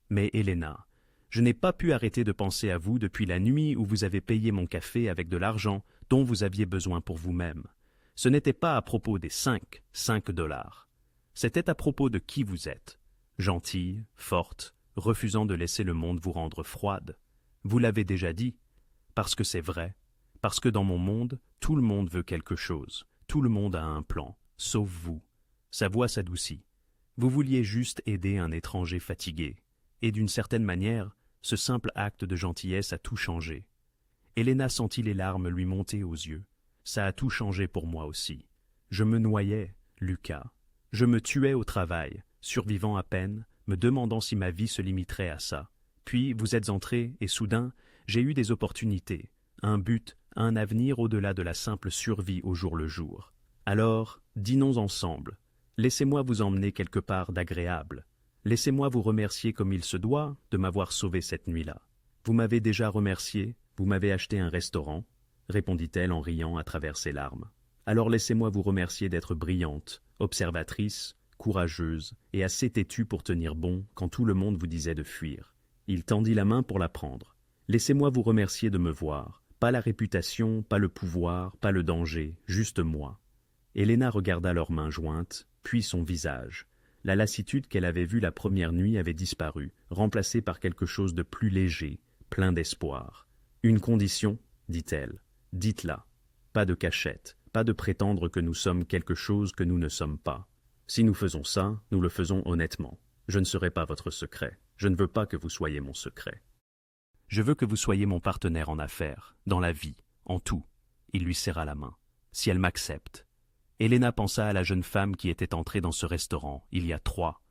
Mais Helena, je n'ai pas pu arrêter de penser à vous depuis la nuit où vous avez payé mon café avec de l'argent dont vous aviez besoin pour vous-même. Ce n'était pas à propos des 5 $. C'était à propos de qui vous êtes. Gentille, forte, refusant de laisser le monde vous rendre froide. Vous l'avez déjà dit, parce que c'est vrai, parce que dans mon monde, tout le monde veut quelque chose, tout le monde a un plan, sauf vous. Sa voix s'adoucit. Vous vouliez juste aider un étranger fatigué, et d'une certaine manière, ce simple acte de gentillesse a tout changé. Helena sentit les larmes lui monter aux yeux. Ça a tout changé pour moi aussi. Je me noyais, Lucas. Je me tuais au travail, survivant à peine, me demandant si ma vie se limiterait à ça. Puis vous êtes entré, et soudain, j'ai eu des opportunités, un but, un avenir au-delà de la simple survie au jour le jour. Alors, dînons ensemble. Laissez-moi vous emmener quelque part d'agréable. Laissez-moi vous remercier comme il se doit de m'avoir sauvé cette nuit-là. Vous m'avez déjà remercié, vous m'avez acheté un restaurant, répondit-elle en riant à travers ses larmes. Alors laissez-moi vous remercier d'être brillante, observatrice, courageuse et assez têtue pour tenir bon quand tout le monde vous disait de fuir. Il tendit la main pour la prendre. Laissez-moi vous remercier de me voir. Pas la réputation, pas le pouvoir, pas le danger, juste moi. Helena regarda leurs mains jointes, puis son visage. La lassitude qu'elle avait vue la première nuit avait disparu, remplacée par quelque chose de plus léger, plein d'espoir. Une condition, dit-elle. Dites-la. Pas de cachette, pas de prétendre que nous sommes quelque chose que nous ne sommes pas. Si nous faisons ça, nous le faisons honnêtement. Je ne serai pas votre secret. Je ne veux pas que vous soyez mon secret. Je veux que vous soyez mon partenaire en affaires, dans la vie, en tout. Il lui serra la main. Si elle m'accepte. Helena pensa à la jeune femme qui était entrée dans ce restaurant il y a 3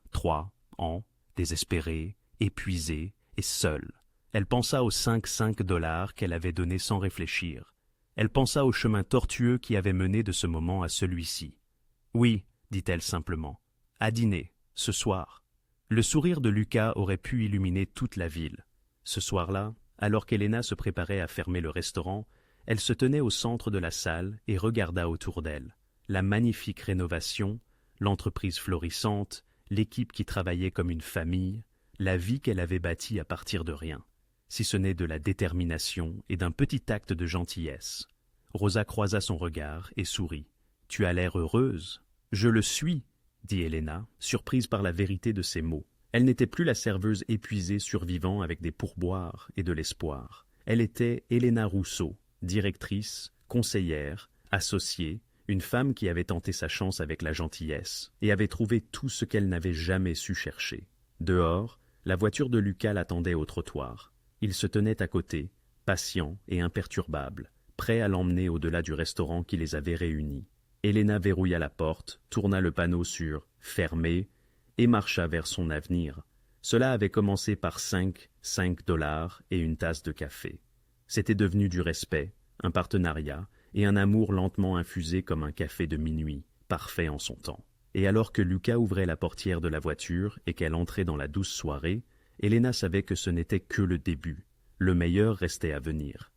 ans, désespérée, épuisée et seule. Elle pensa aux 5 $ qu'elle avait donnés sans réfléchir. Elle pensa au chemin tortueux qui avait mené de ce moment à celui-ci. « Oui, dit-elle simplement, à dîner, ce soir. » Le sourire de Lucas aurait pu illuminer toute la ville. Ce soir-là, alors qu'Helena se préparait à fermer le restaurant, elle se tenait au centre de la salle et regarda autour d'elle. La magnifique rénovation, l'entreprise florissante, l'équipe qui travaillait comme une famille, la vie qu'elle avait bâtie à partir de rien, si ce n'est de la détermination et d'un petit acte de gentillesse. Rosa croisa son regard et sourit. « Tu as l'air heureuse. »« Je le suis, » dit Helena, surprise par la vérité de ses mots. Elle n'était plus la serveuse épuisée survivant avec des pourboires et de l'espoir. Elle était Helena Rousseau, directrice, conseillère, associée, une femme qui avait tenté sa chance avec la gentillesse et avait trouvé tout ce qu'elle n'avait jamais su chercher. Dehors, la voiture de Lucas l'attendait au trottoir. Il se tenait à côté, patient et imperturbable, prêt à l'emmener au-delà du restaurant qui les avait réunis. Helena verrouilla la porte, tourna le panneau sur « Fermé » et marcha vers son avenir. Cela avait commencé par 5 $ et une tasse de café. C'était devenu du respect, un partenariat, et un amour lentement infusé comme un café de minuit, parfait en son temps. Et alors que Lucas ouvrait la portière de la voiture et qu'elle entrait dans la douce soirée, Helena savait que ce n'était que le début. Le meilleur restait à venir.